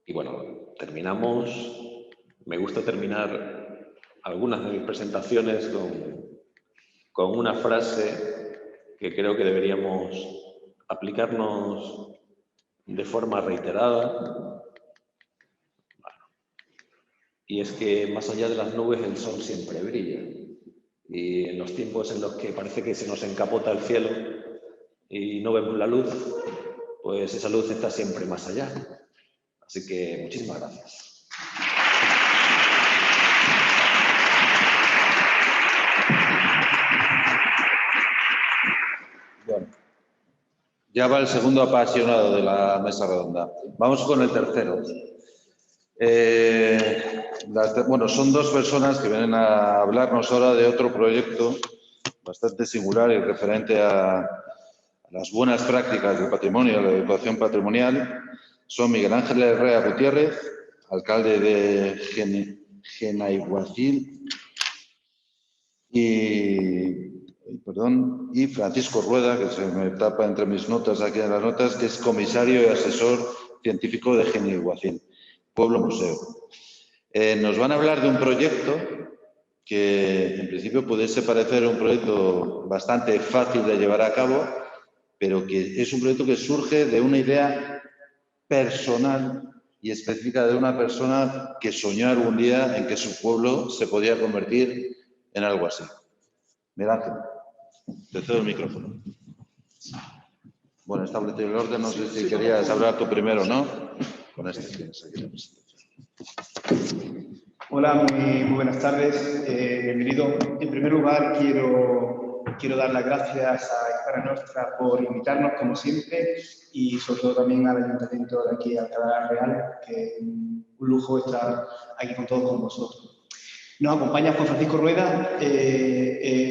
Y bueno, terminamos. Me gusta terminar algunas de mis presentaciones con una frase que creo que deberíamos aplicarnos de forma reiterada. Y es que más allá de las nubes el sol siempre brilla. Y en los tiempos en los que parece que se nos encapota el cielo y no vemos la luz, pues esa luz está siempre más allá. Así que muchísimas gracias.
Bueno, ya va el segundo apasionado de la mesa redonda. Vamos con el tercero. Bueno, son dos personas que vienen a hablarnos ahora de otro proyecto bastante singular y referente a las buenas prácticas del patrimonio, la educación patrimonial, son Miguel Ángel Herrera Gutiérrez, alcalde de Genaiguacil, y Francisco Rueda, que se me tapa entre mis notas aquí en las notas, que es comisario y asesor científico de Genaiguacil, Pueblo Museo. Nos van a hablar de un proyecto que en principio pudiese parecer un proyecto bastante fácil de llevar a cabo, pero que es un proyecto que surge de una idea personal y específica de una persona que soñó algún día en que su pueblo se podía convertir en algo así. Miguel Ángel, te cedo el micrófono. Bueno, establecido el orden, no sé si querías hablar tú primero, ¿no? Con este tienes aquí la presentación.
Hola, muy buenas tardes. Bienvenido. En primer lugar, quiero dar las gracias a Hispana Nostra por invitarnos, como siempre, y sobre todo también al Ayuntamiento de aquí, de Alcalá Real, que es un lujo estar aquí con todos vosotros. Nos acompaña Juan Francisco Rueda.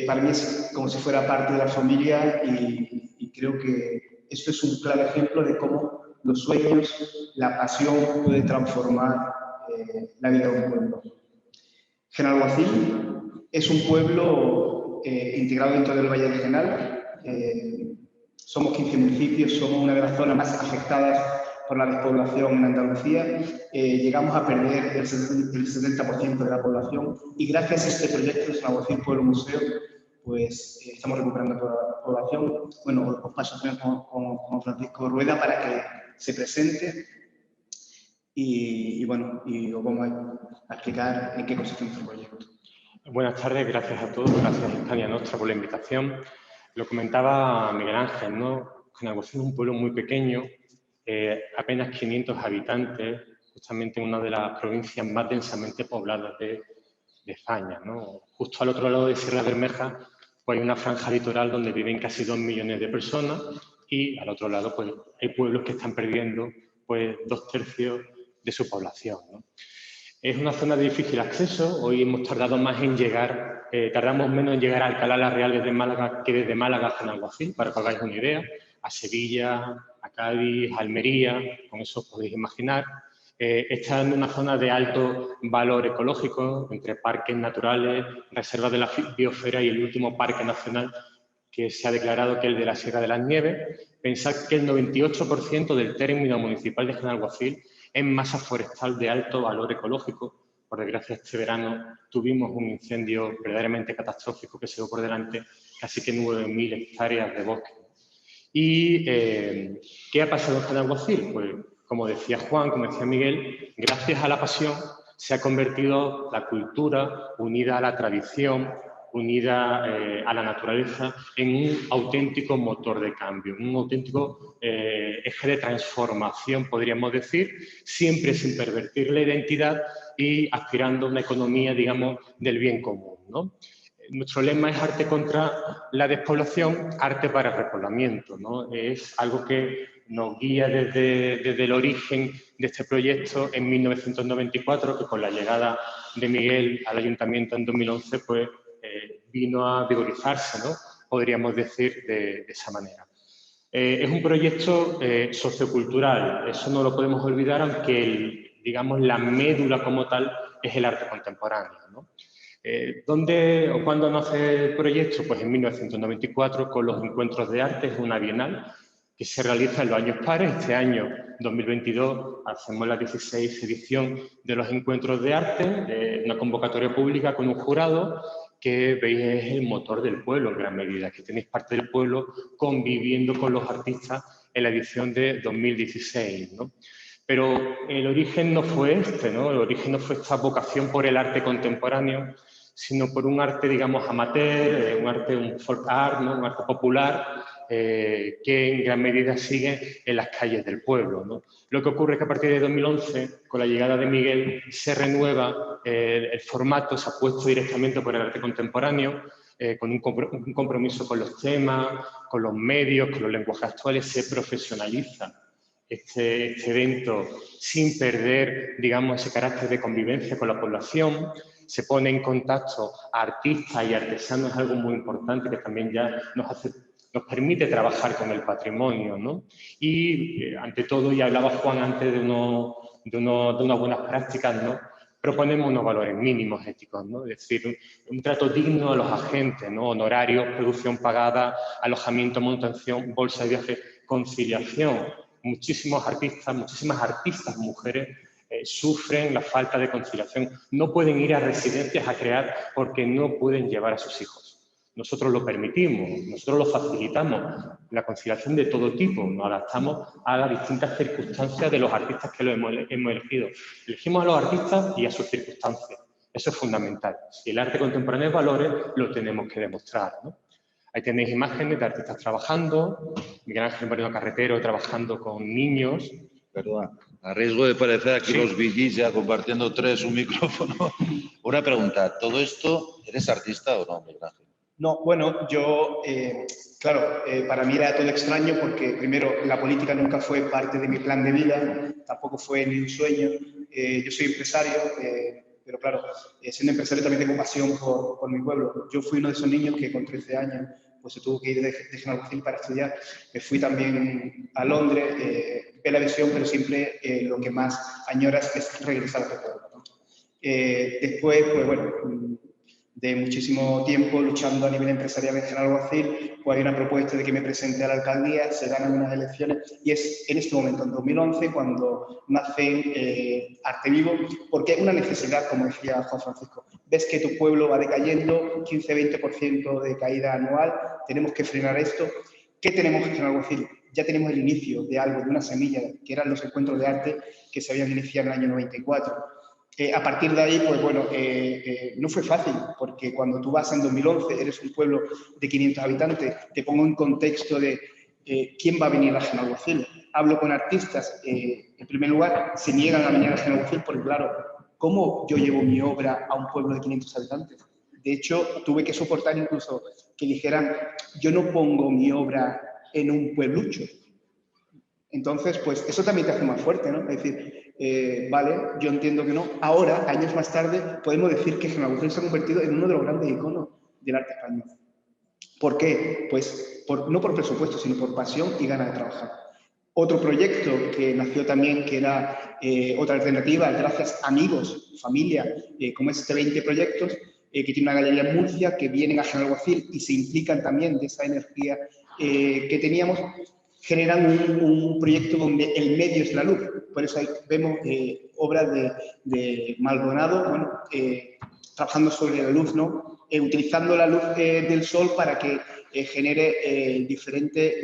Para mí es como si fuera parte de la familia y creo que esto es un claro ejemplo de cómo los sueños, la pasión puede transformar la vida de un pueblo. Genaiguacil es un pueblo integrado dentro del Valle del Genal. Somos 15 municipios, somos una de las zonas más afectadas por la despoblación en Andalucía. Llegamos a perder el 70% de la población y gracias a este proyecto de Genaiguacil Pueblo Museo, pues estamos recuperando toda la población. Bueno, os paso con Francisco Rueda para que se presente. Y bueno, os vamos a explicar en qué consiste nuestro proyecto.
Buenas tardes, gracias a todos, gracias a Hispana Nostra por la invitación. Lo comentaba Miguel Ángel, ¿no? Genaiguacil es un pueblo muy pequeño, apenas 500 habitantes, justamente en una de las provincias más densamente pobladas de España, ¿no? Justo al otro lado de Sierra Bermeja pues hay una franja litoral donde viven casi 2 millones de personas y al otro lado pues hay pueblos que están perdiendo pues 2/3 de su población, ¿no? Es una zona de difícil acceso. Hoy hemos tardado más en llegar, tardamos menos en llegar a Alcalá Real desde Málaga que desde Málaga a Genaiguacil, para que os hagáis una idea, a Sevilla, a Cádiz, a Almería, con eso os podéis imaginar. Está en una zona de alto valor ecológico, entre parques naturales, reservas de la biosfera y el último parque nacional que se ha declarado, que es el de la Sierra de las Nieves. Pensad que el 98% del término municipal de Genaiguacil es masa forestal de alto valor ecológico. Por desgracia, este verano tuvimos un incendio verdaderamente catastrófico que se dio por delante casi que 9.000 hectáreas de bosque. ¿Y qué ha pasado en Genaiguacil? Pues, como decía Juan, como decía Miguel, gracias a la pasión se ha convertido la cultura, unida a la tradición, unida a la naturaleza, en un auténtico motor de cambio, un auténtico eje de transformación, podríamos decir, siempre sin pervertir la identidad y aspirando a una economía, digamos, del bien común, ¿no? Nuestro lema es arte contra la despoblación, arte para el repoblamiento, ¿no? Es algo que nos guía desde el origen de este proyecto en 1994, que con la llegada de Miguel al ayuntamiento en 2011, pues vino a vigorizarse, ¿no? Podríamos decir de esa manera. Es un proyecto sociocultural, eso no lo podemos olvidar, aunque digamos la médula como tal es el arte contemporáneo, ¿no? ¿Dónde o cuándo nace el proyecto? Pues en 1994 con los Encuentros de Arte, es una bienal que se realiza en los años pares. Este año, 2022, hacemos la 16ª edición de los Encuentros de Arte, una convocatoria pública con un jurado que veis es el motor del pueblo en gran medida, que tenéis parte del pueblo conviviendo con los artistas en la edición de 2016, ¿no? Pero el origen no fue este, ¿no? El origen no fue esta vocación por el arte contemporáneo, sino por un arte, digamos, amateur, un folk art, ¿no? Un arte popular, que en gran medida sigue en las calles del pueblo, ¿no? Lo que ocurre es que a partir de 2011, con la llegada de Miguel, se renueva el formato, se ha puesto directamente por el arte contemporáneo, con un compromiso con los temas, con los medios, con los lenguajes actuales, se profesionaliza este evento sin perder, digamos, ese carácter de convivencia con la población. Se pone en contacto a artistas y artesanos, algo muy importante que también ya nos hace nos permite trabajar con el patrimonio, ¿no? Y, ante todo, y hablaba Juan antes de unas buenas prácticas, ¿no? Proponemos unos valores mínimos éticos, ¿no? Es decir, un trato digno a los agentes, ¿no? Honorarios, producción pagada, alojamiento, manutención, bolsa de viaje, conciliación. Muchísimas artistas mujeres sufren la falta de conciliación. No pueden ir a residencias a crear porque no pueden llevar a sus hijos. Nosotros lo permitimos, nosotros lo facilitamos, la conciliación de todo tipo, nos adaptamos a las distintas circunstancias de los artistas que lo hemos elegido. Elegimos a los artistas y a sus circunstancias, eso es fundamental. Si el arte contemporáneo es valores, lo tenemos que demostrar, ¿no? Ahí tenéis imágenes de artistas trabajando, Miguel Ángel Moreno Carretero trabajando con niños.
Perdón, a riesgo de parecer aquí los VGs ya compartiendo un micrófono. Una pregunta, ¿todo esto, eres artista o no, Miguel Ángel?
No, bueno, yo, claro, para mí era todo extraño porque, primero, la política nunca fue parte de mi plan de vida, tampoco fue ni un sueño. Yo soy empresario, pero claro, siendo empresario también tengo pasión por mi pueblo. Yo fui uno de esos niños que con 13 años pues se tuvo que ir de Genalgocil para estudiar. Me fui también a Londres, ve la visión, pero siempre lo que más añoras es regresar a tu pueblo, ¿no? Después, pues bueno, de muchísimo tiempo luchando a nivel empresarial en Genalgocil, pues hay una propuesta de que me presente a la alcaldía, se ganan unas elecciones y es en este momento, en 2011, cuando nace Arte Vivo, porque es una necesidad, como decía Juan Francisco. Ves que tu pueblo va decayendo, 15-20% de caída anual, tenemos que frenar esto. ¿Qué tenemos en Genalgocil? Ya tenemos el inicio de algo, de una semilla, que eran los encuentros de arte que se habían iniciado en el año 94. A partir de ahí, pues bueno, no fue fácil, porque cuando tú vas en 2011, eres un pueblo de 500 habitantes, te pongo en contexto de quién va a venir a Genalgocil. Hablo con artistas, en primer lugar, se niegan a venir a Genalgocil porque, claro, ¿cómo yo llevo mi obra a un pueblo de 500 habitantes? De hecho, tuve que soportar incluso que dijeran, yo no pongo mi obra en un pueblucho. Entonces, pues eso también te hace más fuerte, ¿no? Es decir, vale, yo entiendo que no. Ahora, años más tarde, podemos decir que Genalgocil se ha convertido en uno de los grandes iconos del arte español. ¿Por qué? Pues no por presupuesto, sino por pasión y ganas de trabajar. Otro proyecto que nació también, que era otra alternativa, gracias a amigos, familia, como es 20 proyectos, que tiene una galería en Murcia, que vienen a Genalgocil y se implican también de esa energía que teníamos, generan un proyecto donde el medio es la luz. Por eso ahí vemos obras de Maldonado, bueno, trabajando sobre la luz, ¿no? Utilizando la luz del sol para que genere diferentes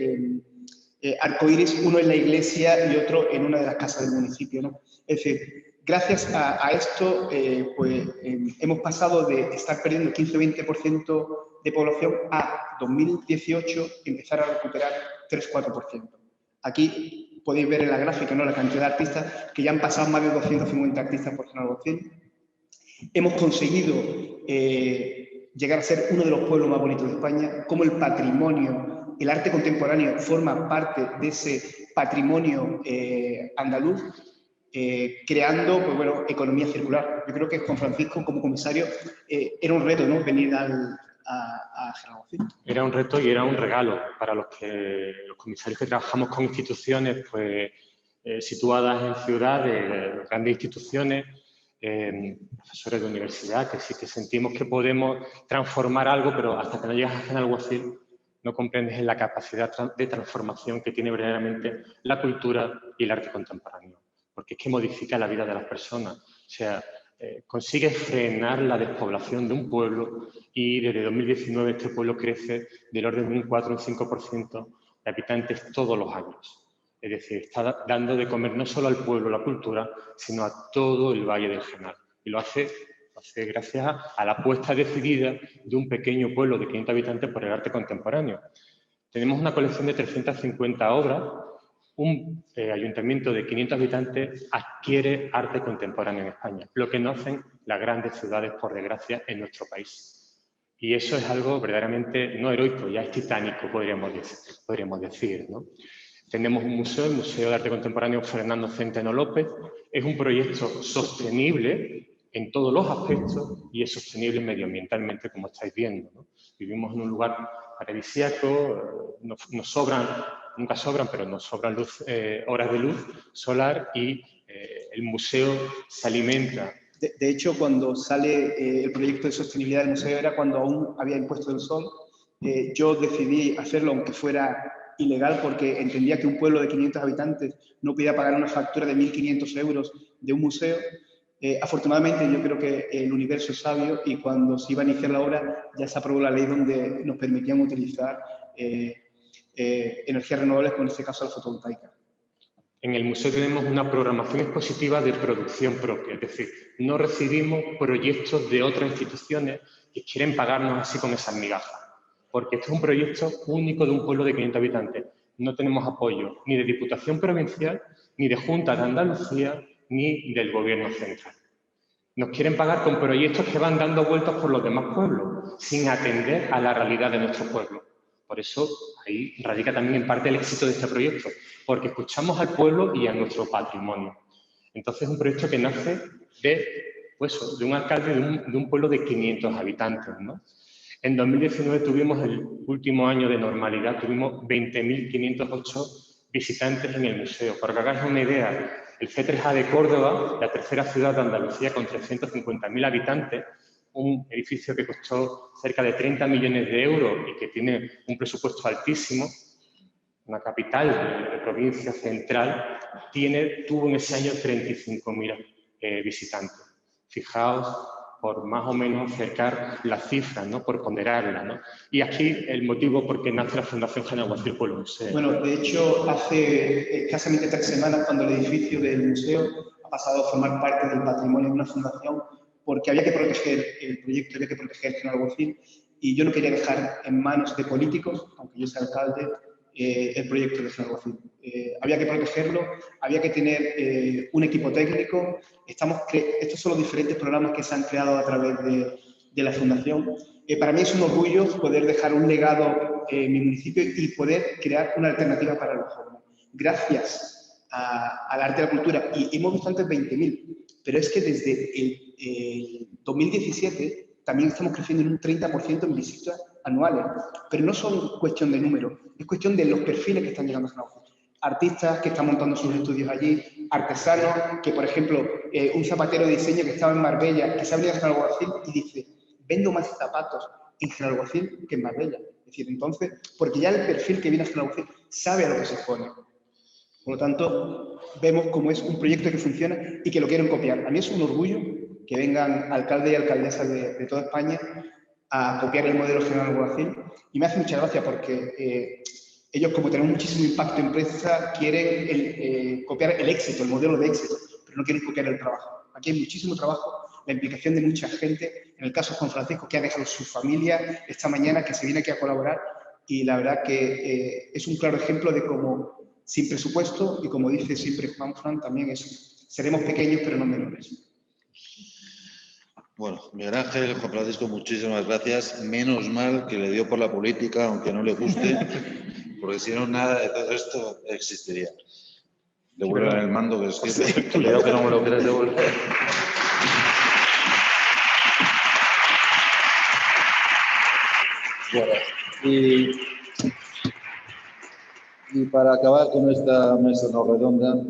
arcoíris, uno en la iglesia y otro en una de las casas del municipio, ¿no? Es decir, gracias a esto, pues hemos pasado de estar perdiendo 15-20% de población a 2018 empezar a recuperar 3-4%. Aquí podéis ver en la gráfica, ¿no?, la cantidad de artistas que ya han pasado más de 250 artistas por Genalgocil. Hemos conseguido llegar a ser uno de los pueblos más bonitos de España, como el patrimonio, el arte contemporáneo forma parte de ese patrimonio andaluz, creando, pues bueno, economía circular. Yo creo que Juan Francisco, como comisario, era un reto, ¿no?, venir a Genalgocil.
Era un reto y era un regalo para los comisarios que trabajamos con instituciones pues, situadas en ciudades, grandes instituciones, profesores de universidad, que sí que sentimos que podemos transformar algo, pero hasta que no llegas a Genalgocil no comprendes la capacidad de transformación que tiene verdaderamente la cultura y el arte contemporáneo, porque es que modifica la vida de las personas. O sea, consigue frenar la despoblación de un pueblo y desde 2019 este pueblo crece del orden de un 4 o un 5% de habitantes todos los años. Es decir, está dando de comer no solo al pueblo la cultura, sino a todo el Valle del Genal. Y lo hace gracias a la apuesta decidida de un pequeño pueblo de 500 habitantes por el arte contemporáneo. Tenemos una colección de 350 obras. Un ayuntamiento de 500 habitantes adquiere arte contemporáneo en España, lo que no hacen las grandes ciudades, por desgracia, en nuestro país. Y eso es algo verdaderamente no heroico, ya es titánico, podríamos decir, ¿no? Tenemos un museo, el Museo de Arte Contemporáneo Fernando Centeno López. Es un proyecto sostenible en todos los aspectos y es sostenible medioambientalmente, como estáis viendo, ¿no? Vivimos en un lugar paradisíaco, nos sobran, nunca sobran, pero nos sobran horas de luz solar y el museo se alimenta.
De hecho, cuando sale el proyecto de sostenibilidad del museo era cuando aún había impuesto el sol. Yo decidí hacerlo aunque fuera ilegal porque entendía que un pueblo de 500 habitantes no podía pagar una factura de 1.500 euros de un museo. Afortunadamente, yo creo que el universo es sabio y cuando se iba a iniciar la obra ya se aprobó la ley donde nos permitían utilizar energías renovables, como en este caso la fotovoltaica.
En el museo tenemos una programación expositiva de producción propia, es decir, no recibimos proyectos de otras instituciones que quieren pagarnos así con esas migajas, porque este es un proyecto único de un pueblo de 500 habitantes. No tenemos apoyo ni de Diputación Provincial, ni de Junta de Andalucía, ni del Gobierno central. Nos quieren pagar con proyectos que van dando vueltas por los demás pueblos, sin atender a la realidad de nuestro pueblo. Por eso, ahí radica también en parte el éxito de este proyecto, porque escuchamos al pueblo y a nuestro patrimonio. Entonces, es un proyecto que nace de un alcalde de un pueblo de 500 habitantes, ¿no? En 2019 tuvimos el último año de normalidad, tuvimos 20.508 visitantes en el museo. Para que hagáis una idea, el C3A de Córdoba, la tercera ciudad de Andalucía con 350.000 habitantes, un edificio que costó cerca de 30 millones de euros y que tiene un presupuesto altísimo, una capital de provincia central, tuvo en ese año 35.000 visitantes. Fijaos, por más o menos acercar las cifras, ¿no? Por ponderarlas, ¿no? Y aquí el motivo por qué nace la Fundación Genaguacil Pueblo Museo.
Bueno, de hecho, hace escasamente 3 semanas, cuando el edificio del museo ha pasado a formar parte del patrimonio de una fundación, porque había que proteger el proyecto, había que proteger Genaguacil, y yo no quería dejar en manos de políticos, aunque yo sea alcalde, el proyecto de Genaguacil. Había que protegerlo, había que tener un equipo técnico. Estos son los diferentes programas que se han creado a través de la Fundación. Para mí es un orgullo poder dejar un legado en mi municipio y poder crear una alternativa para los jóvenes. Gracias al arte y la cultura, y hemos visto antes 20.000, pero es que desde el 2017 también estamos creciendo en un 30% en visitas anuales, pero no son cuestión de números, es cuestión de los perfiles que están llegando a Genaguacil. Artistas que están montando sus estudios allí, artesanos que, por ejemplo, un zapatero de diseño que estaba en Marbella, que se ha venido a Genaguacil y dice, vendo más zapatos en Genaguacil que en Marbella. Es decir, entonces, porque ya el perfil que viene a Genaguacil sabe a lo que se expone. Por lo tanto, vemos cómo es un proyecto que funciona y que lo quieren copiar. A mí es un orgullo que vengan alcaldes y alcaldesas de toda España a copiar el modelo Genaguacil, y me hace mucha gracia porque ellos, como tenemos muchísimo impacto en prensa, quieren copiar el éxito, el modelo de éxito, pero no quieren copiar el trabajo. Aquí hay muchísimo trabajo, la implicación de mucha gente. En el caso de Juan Francisco, que ha dejado su familia esta mañana, que se viene aquí a colaborar, y la verdad que es un claro ejemplo de cómo, sin presupuesto, y como dice siempre Juan Fran, también seremos pequeños, pero no menores.
Bueno, Miguel Ángel, Juan Francisco, muchísimas gracias. Menos mal que le dio por la política, aunque no le guste, porque si no, nada de todo esto existiría. Devuelven el mando, que es que cuidado que no me lo quieres devolver. Bueno, y para acabar con esta mesa no redonda,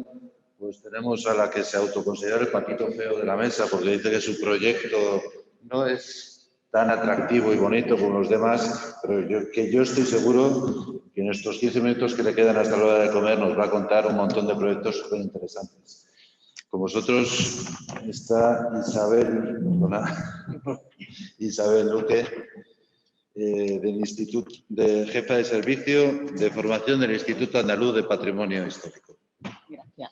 pues tenemos a la que se autoconsidera el patito feo de la mesa, porque dice que su proyecto no es tan atractivo y bonito como los demás, pero yo estoy seguro que en estos 15 minutos que le quedan hasta la hora de comer nos va a contar un montón de proyectos súper interesantes. Con vosotros está Isabel Luque, del Instituto de Jefa de Servicio de Formación del Instituto Andaluz de Patrimonio Histórico.
Gracias.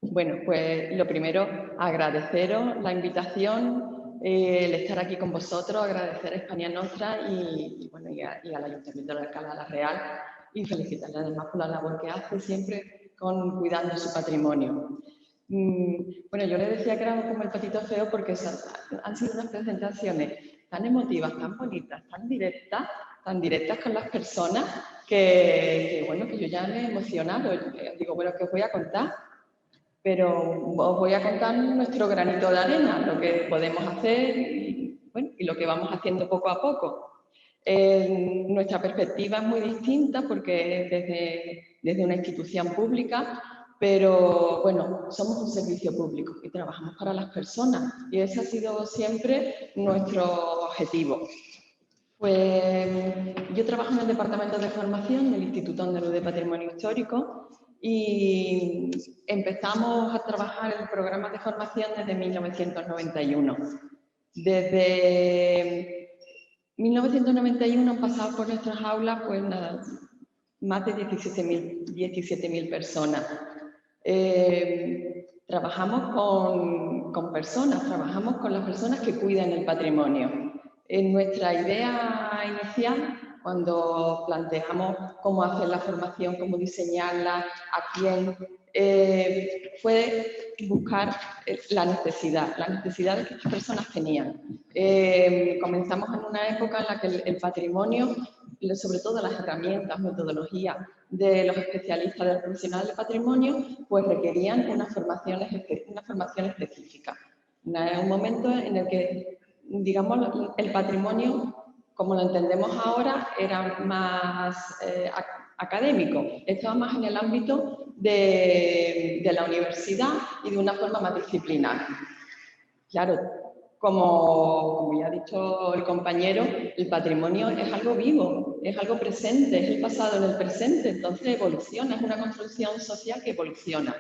Bueno, pues lo primero, agradeceros la invitación, el estar aquí con vosotros, agradecer a Hispania Nostra y al Ayuntamiento de Alcalá de la Real, y felicitarle además por la labor que hace siempre cuidando su patrimonio. Bueno, yo le decía que éramos como el patito feo porque han sido unas presentaciones tan emotivas, tan bonitas, tan directas con las personas, que yo ya me he emocionado. Digo, bueno, ¿qué os voy a contar? Pero os voy a contar nuestro granito de arena, lo que podemos hacer y lo que vamos haciendo poco a poco. Nuestra perspectiva es muy distinta porque desde una institución pública, pero bueno, somos un servicio público y trabajamos para las personas y ese ha sido siempre nuestro objetivo. Pues yo trabajo en el Departamento de Formación del Instituto Andaluz de Patrimonio Histórico y empezamos a trabajar en programas de formación desde 1991. Desde 1991 han pasado por nuestras aulas pues nada, más de 17.000 personas. Trabajamos con personas, trabajamos con las personas que cuidan el patrimonio. En nuestra idea inicial, cuando planteamos cómo hacer la formación, cómo diseñarla, a quién, fue buscar la necesidad que las personas tenían. Comenzamos en una época en la que el patrimonio, sobre todo las herramientas, metodologías de los especialistas, de los profesionales de patrimonio, pues requerían una formación específica. Un momento en el que, digamos, el patrimonio, como lo entendemos ahora, era más académico, estaba más en el ámbito de la universidad y de una forma más disciplinar. Claro, como ya ha dicho el compañero, el patrimonio es algo vivo, es algo presente, es el pasado en el presente, entonces evoluciona, es una construcción social que evoluciona.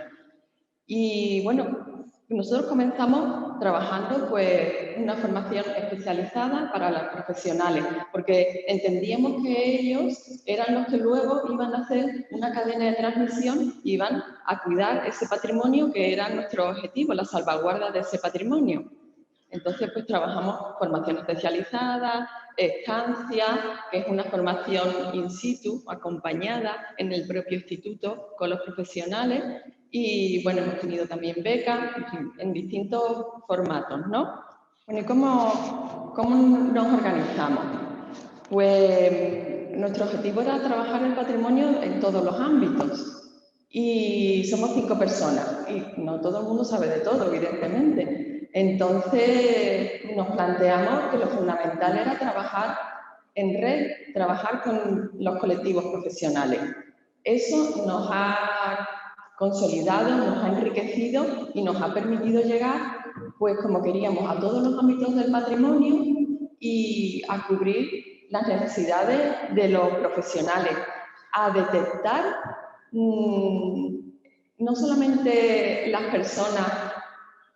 Y bueno, nosotros comenzamos trabajando pues una formación especializada para los profesionales, porque entendíamos que ellos eran los que luego iban a hacer una cadena de transmisión y iban a cuidar ese patrimonio que era nuestro objetivo, la salvaguarda de ese patrimonio. Entonces, pues trabajamos formación especializada, estancia, que es una formación in situ, acompañada en el propio instituto con los profesionales. Y bueno, hemos tenido también becas, en distintos formatos, ¿no? Bueno, ¿y cómo nos organizamos? Pues nuestro objetivo era trabajar el patrimonio en todos los ámbitos. Y somos 5 personas, y no todo el mundo sabe de todo, evidentemente. Entonces nos planteamos que lo fundamental era trabajar en red, trabajar con los colectivos profesionales. Eso nos ha consolidado, nos ha enriquecido y nos ha permitido llegar, pues como queríamos, a todos los ámbitos del patrimonio y a cubrir las necesidades de los profesionales, a detectar no solamente las personas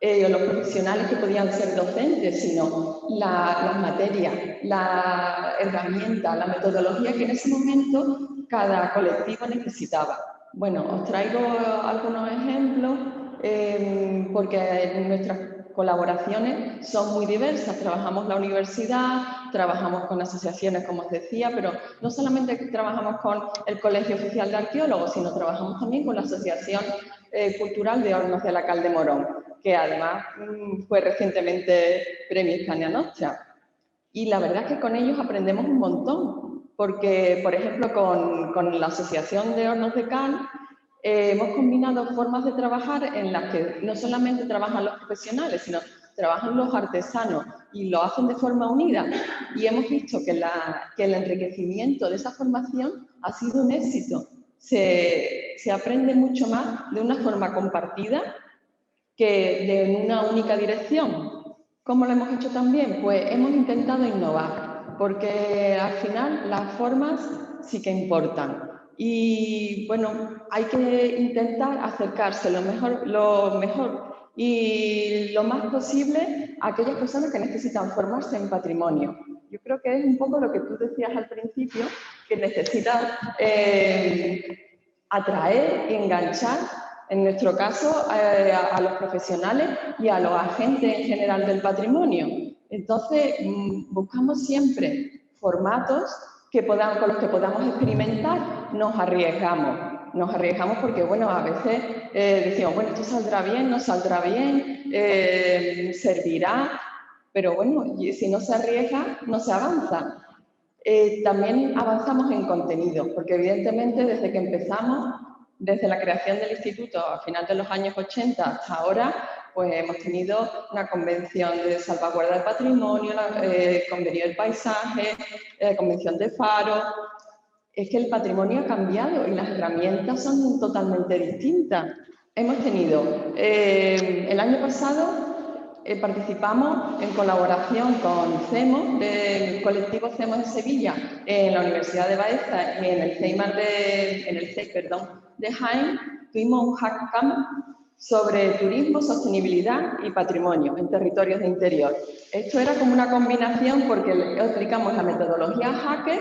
o los profesionales que podían ser docentes, sino las materias, la herramienta, la metodología que en ese momento cada colectivo necesitaba. Bueno, os traigo algunos ejemplos porque nuestras colaboraciones son muy diversas. Trabajamos la universidad, trabajamos con asociaciones, como os decía, pero no solamente trabajamos con el Colegio Oficial de Arqueólogos, sino trabajamos también con la Asociación Cultural de Hornos de la Cal de Morón, que además fue recientemente Premio Hispania Nostra. Y la verdad es que con ellos aprendemos un montón. Porque, por ejemplo, con la Asociación de Hornos de Cal hemos combinado formas de trabajar en las que no solamente trabajan los profesionales, sino trabajan los artesanos y lo hacen de forma unida. Y hemos visto que el enriquecimiento de esa formación ha sido un éxito. Se aprende mucho más de una forma compartida que de una única dirección. ¿Cómo lo hemos hecho también? Pues hemos intentado innovar. Porque al final las formas sí que importan. Y bueno, hay que intentar acercarse lo mejor y lo más posible a aquellas personas que necesitan formarse en patrimonio. Yo creo que es un poco lo que tú decías al principio, que necesitas atraer y enganchar, en nuestro caso, a los profesionales y a los agentes en general del patrimonio. Entonces, buscamos siempre formatos con los que podamos experimentar. Nos arriesgamos porque, bueno, a veces decimos, bueno, esto saldrá bien, no saldrá bien, servirá, pero bueno, si no se arriesga, no se avanza. También avanzamos en contenidos, porque evidentemente desde que empezamos, desde la creación del instituto a final de los años 80 hasta ahora, pues hemos tenido una convención de salvaguarda del patrimonio, convenio del paisaje, convención de Faro. Es que el patrimonio ha cambiado y las herramientas son totalmente distintas. Hemos tenido, el año pasado participamos en colaboración con CEMO, del colectivo CEMO de Sevilla, en la Universidad de Baeza y en el CEIMAR de Jaén. Tuvimos un hackcamp sobre turismo, sostenibilidad y patrimonio en territorios de interior. Esto era como una combinación porque aplicamos la metodología Hacker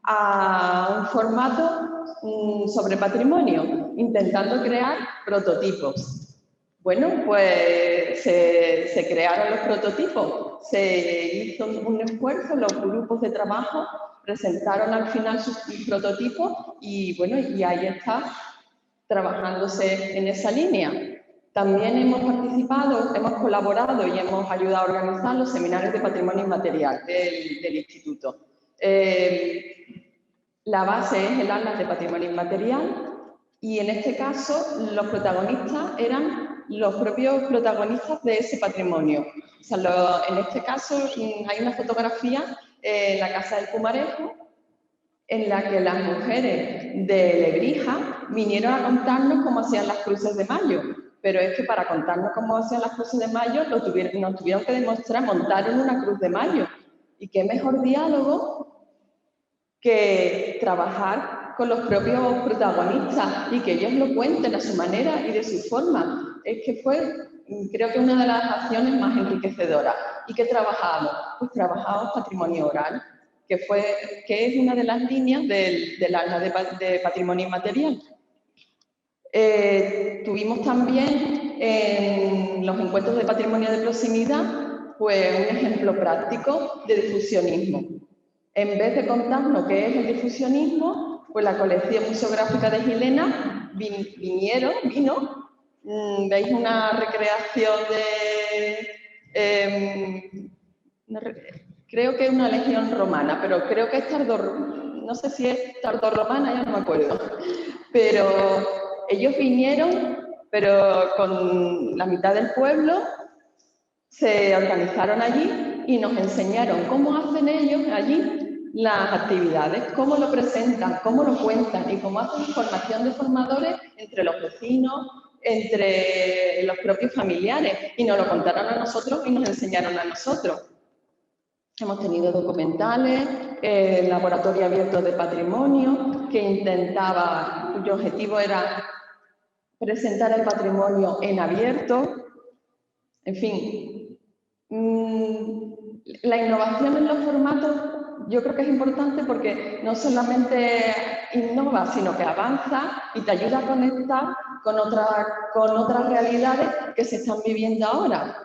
a un formato sobre patrimonio, intentando crear prototipos. Bueno, pues se crearon los prototipos, se hizo un esfuerzo, los grupos de trabajo presentaron al final sus prototipos y bueno, y ahí está trabajándose en esa línea. También hemos participado, hemos colaborado y hemos ayudado a organizar los seminarios de patrimonio inmaterial del instituto. La base es el Atlas de Patrimonio Inmaterial y en este caso los protagonistas eran los propios protagonistas de ese patrimonio. O sea, en este caso hay una fotografía en la Casa del Pumarejo en la que las mujeres de Lebrija vinieron a contarnos cómo hacían las cruces de mayo. Pero es que para contarnos cómo hacían las cruces de mayo nos tuvieron que demostrar, montaron una cruz de mayo. Y qué mejor diálogo que trabajar con los propios protagonistas y que ellos lo cuenten a su manera y de su forma. Es que fue, creo que una de las acciones más enriquecedoras. ¿Y qué trabajamos? Pues trabajamos patrimonio oral, que es una de las líneas del Atlas de Patrimonio Inmaterial. Tuvimos también en los encuentros de patrimonio de proximidad pues un ejemplo práctico de difusionismo. En vez de contarnos qué es el difusionismo, pues la colección museográfica de Gilena vino. Veis una recreación creo que es una legión romana, pero creo que es no sé si es tardorromana, ya no me acuerdo. Pero ellos vinieron, pero con la mitad del pueblo se organizaron allí y nos enseñaron cómo hacen ellos allí las actividades, cómo lo presentan, cómo lo cuentan y cómo hacen formación de formadores entre los vecinos, entre los propios familiares, y nos lo contaron a nosotros y nos enseñaron a nosotros. Hemos tenido documentales, el laboratorio abierto de patrimonio, cuyo objetivo era presentar el patrimonio en abierto. En fin, la innovación en los formatos yo creo que es importante porque no solamente innova, sino que avanza y te ayuda a conectar con otras realidades que se están viviendo ahora.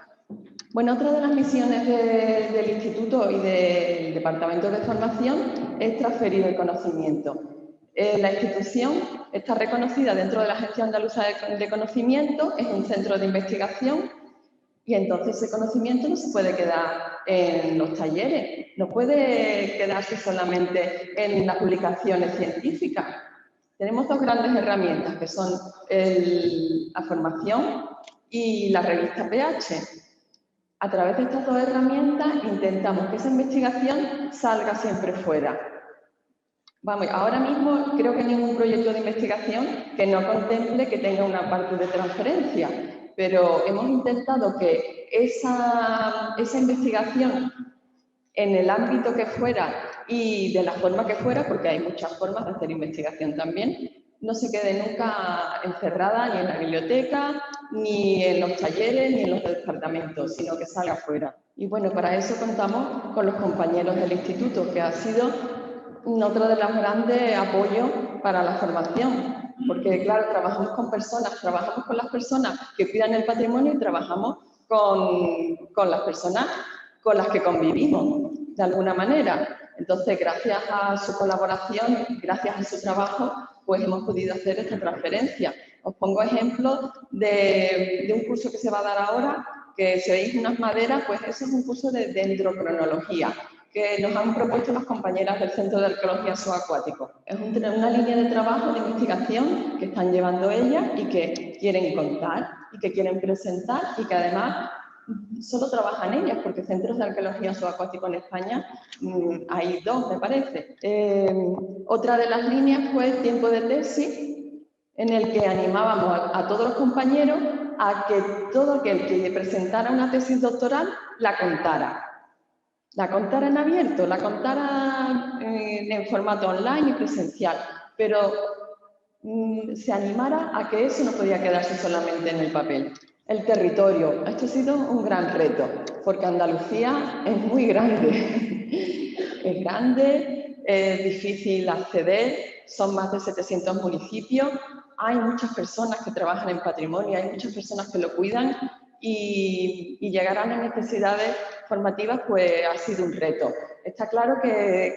Bueno, otra de las misiones del Instituto y del Departamento de Formación es transferir el conocimiento. La institución está reconocida dentro de la Agencia Andaluza de Conocimiento, es un centro de investigación y entonces ese conocimiento no se puede quedar en los talleres, no puede quedarse solamente en las publicaciones científicas. Tenemos dos grandes herramientas que son la formación y la revista PH. A través de estas dos herramientas intentamos que esa investigación salga siempre fuera. Vamos, ahora mismo creo que ningún proyecto de investigación que no contemple que tenga una parte de transferencia, pero hemos intentado que esa investigación en el ámbito que fuera y de la forma que fuera, porque hay muchas formas de hacer investigación también, no se quede nunca encerrada ni en la biblioteca, ni en los talleres, ni en los departamentos, sino que salga fuera. Y bueno, para eso contamos con los compañeros del instituto, que ha sido otro de los grandes apoyos para la formación. Porque, claro, trabajamos con personas, trabajamos con las personas que cuidan el patrimonio y trabajamos con las personas con las que convivimos, de alguna manera. Entonces, gracias a su colaboración, gracias a su trabajo, pues hemos podido hacer esta transferencia. Os pongo ejemplos de un curso que se va a dar ahora, que si veis unas maderas, pues eso es un curso de dendrocronología, que nos han propuesto las compañeras del Centro de Arqueología Subacuático. Es una línea de trabajo, de investigación que están llevando ellas y que quieren contar y que quieren presentar y que además solo trabajan ellas, porque centros de arqueología subacuático en España hay 2, me parece. Otra de las líneas fue el tiempo de tesis, en el que animábamos a todos los compañeros a que todo aquel que presentara una tesis doctoral la contara. La contara en abierto, la contara en formato online y presencial, pero se animara a que eso no podía quedarse solamente en el papel. El territorio, esto ha sido un gran reto, porque Andalucía es muy grande. Es grande, es difícil acceder, son más de 700 municipios, hay muchas personas que trabajan en patrimonio, hay muchas personas que lo cuidan y llegar a las necesidades formativas pues ha sido un reto. Está claro que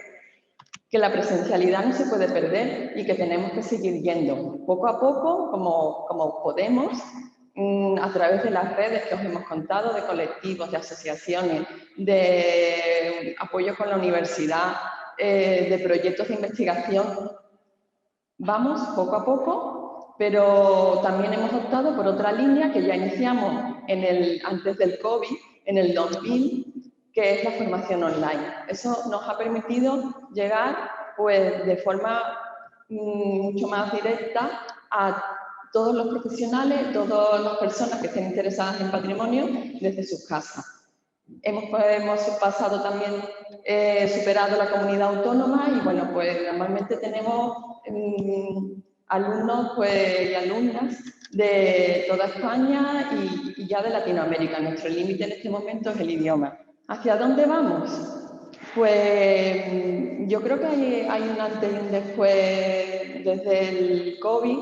la presencialidad no se puede perder y que tenemos que seguir yendo poco a poco, como podemos, a través de las redes que os hemos contado, de colectivos, de asociaciones, de apoyo con la universidad, de proyectos de investigación. Vamos poco a poco, pero también hemos optado por otra línea que ya iniciamos antes del COVID, en el 2000, que es la formación online. Eso nos ha permitido llegar pues, de forma mucho más directa a todos los profesionales, todas las personas que estén interesadas en patrimonio desde sus casas. Hemos pasado también, superado la comunidad autónoma y bueno, pues normalmente tenemos alumnos pues, y alumnas de toda España y ya de Latinoamérica. Nuestro límite en este momento es el idioma. ¿Hacia dónde vamos? Pues yo creo que hay un antes y un después desde el COVID,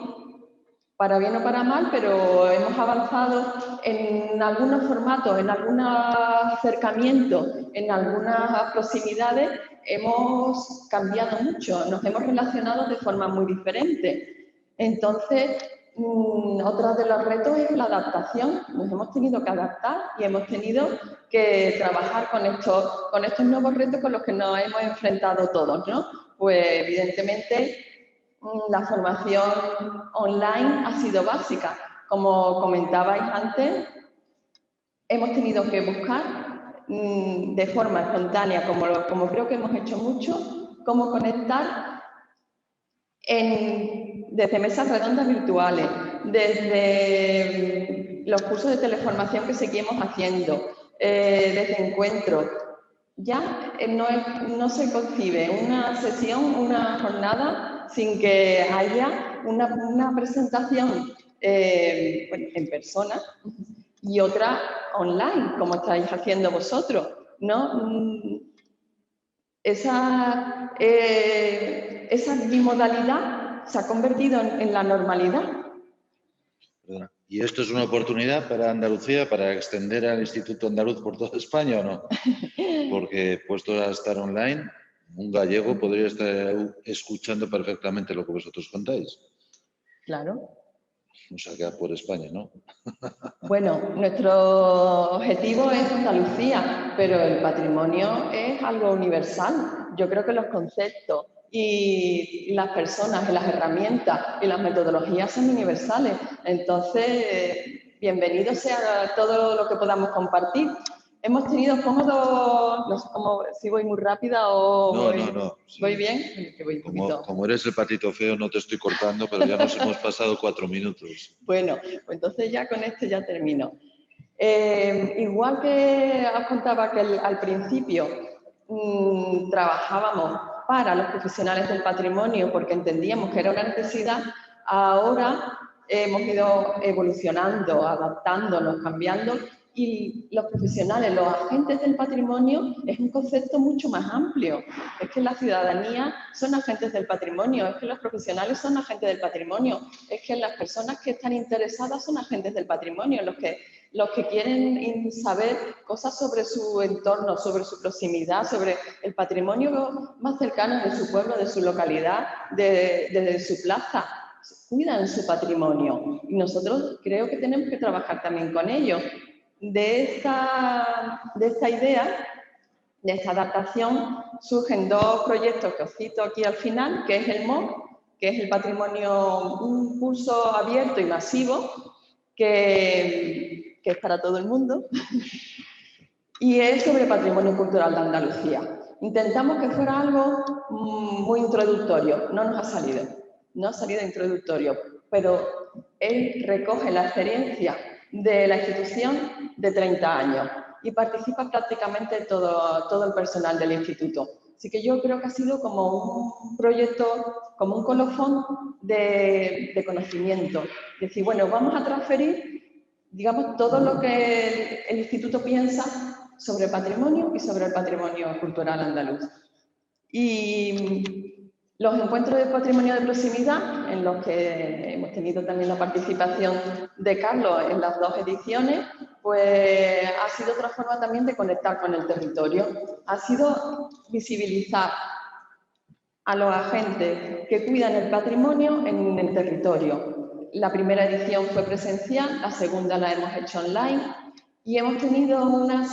para bien o para mal, pero hemos avanzado en algunos formatos, en algunos acercamientos, en algunas proximidades, hemos cambiado mucho, nos hemos relacionado de forma muy diferente. Entonces, otro de los retos es la adaptación. Nos hemos tenido que adaptar y hemos tenido que trabajar con estos nuevos retos con los que nos hemos enfrentado todos, ¿no? Pues evidentemente la formación online ha sido básica. Como comentabais antes, hemos tenido que buscar de forma espontánea, como creo que hemos hecho mucho, cómo conectar desde mesas redondas virtuales, desde los cursos de teleformación que seguimos haciendo, desde encuentros. Ya no se concibe una sesión, una jornada, sin que haya una presentación en persona y otra online, como estáis haciendo vosotros, ¿no? Esa bimodalidad se ha convertido en la normalidad.
¿Y esto es una oportunidad para Andalucía, para extender al Instituto Andaluz por toda España o no? Porque puesto a estar online, un gallego podría estar escuchando perfectamente lo que vosotros contáis.
Claro.
O sea, que por España, ¿no?
Bueno, nuestro objetivo es Andalucía, pero el patrimonio es algo universal. Yo creo que los conceptos y las personas y las herramientas y las metodologías son universales. Entonces, bienvenido sea todo lo que podamos compartir. Hemos tenido no sé si voy muy rápida o
No.
¿voy bien? Que voy
como eres el patito feo, no te estoy cortando, pero ya nos hemos pasado 4 minutos.
Bueno, pues entonces ya con esto ya termino. Igual que os contaba que al principio trabajábamos para los profesionales del patrimonio porque entendíamos que era una necesidad, ahora hemos ido evolucionando, adaptándonos, cambiando. Y los profesionales, los agentes del patrimonio, es un concepto mucho más amplio. Es que la ciudadanía son agentes del patrimonio, es que los profesionales son agentes del patrimonio, es que las personas que están interesadas son agentes del patrimonio, los que quieren saber cosas sobre su entorno, sobre su proximidad, sobre el patrimonio más cercano de su pueblo, de su localidad, de su plaza, cuidan su patrimonio. Y nosotros creo que tenemos que trabajar también con ellos. De esta idea, de esta adaptación, surgen 2 proyectos que os cito aquí al final, que es el MOC, que es el patrimonio, un curso abierto y masivo, que es para todo el mundo, y es sobre patrimonio cultural de Andalucía. Intentamos que fuera algo muy introductorio, no nos ha salido, no ha salido introductorio, pero él recoge la experiencia de la institución de 30 años y participa prácticamente todo el personal del instituto. Así que yo creo que ha sido como un proyecto, como un colofón de conocimiento. Es decir, bueno, vamos a transferir, digamos, todo lo que el instituto piensa sobre patrimonio y sobre el patrimonio cultural andaluz. Y los encuentros de patrimonio de proximidad, en los que hemos tenido también la participación de Carlos en las 2 ediciones, pues ha sido otra forma también de conectar con el territorio. Ha sido visibilizar a los agentes que cuidan el patrimonio en el territorio. La primera edición fue presencial, la segunda la hemos hecho online y hemos tenido una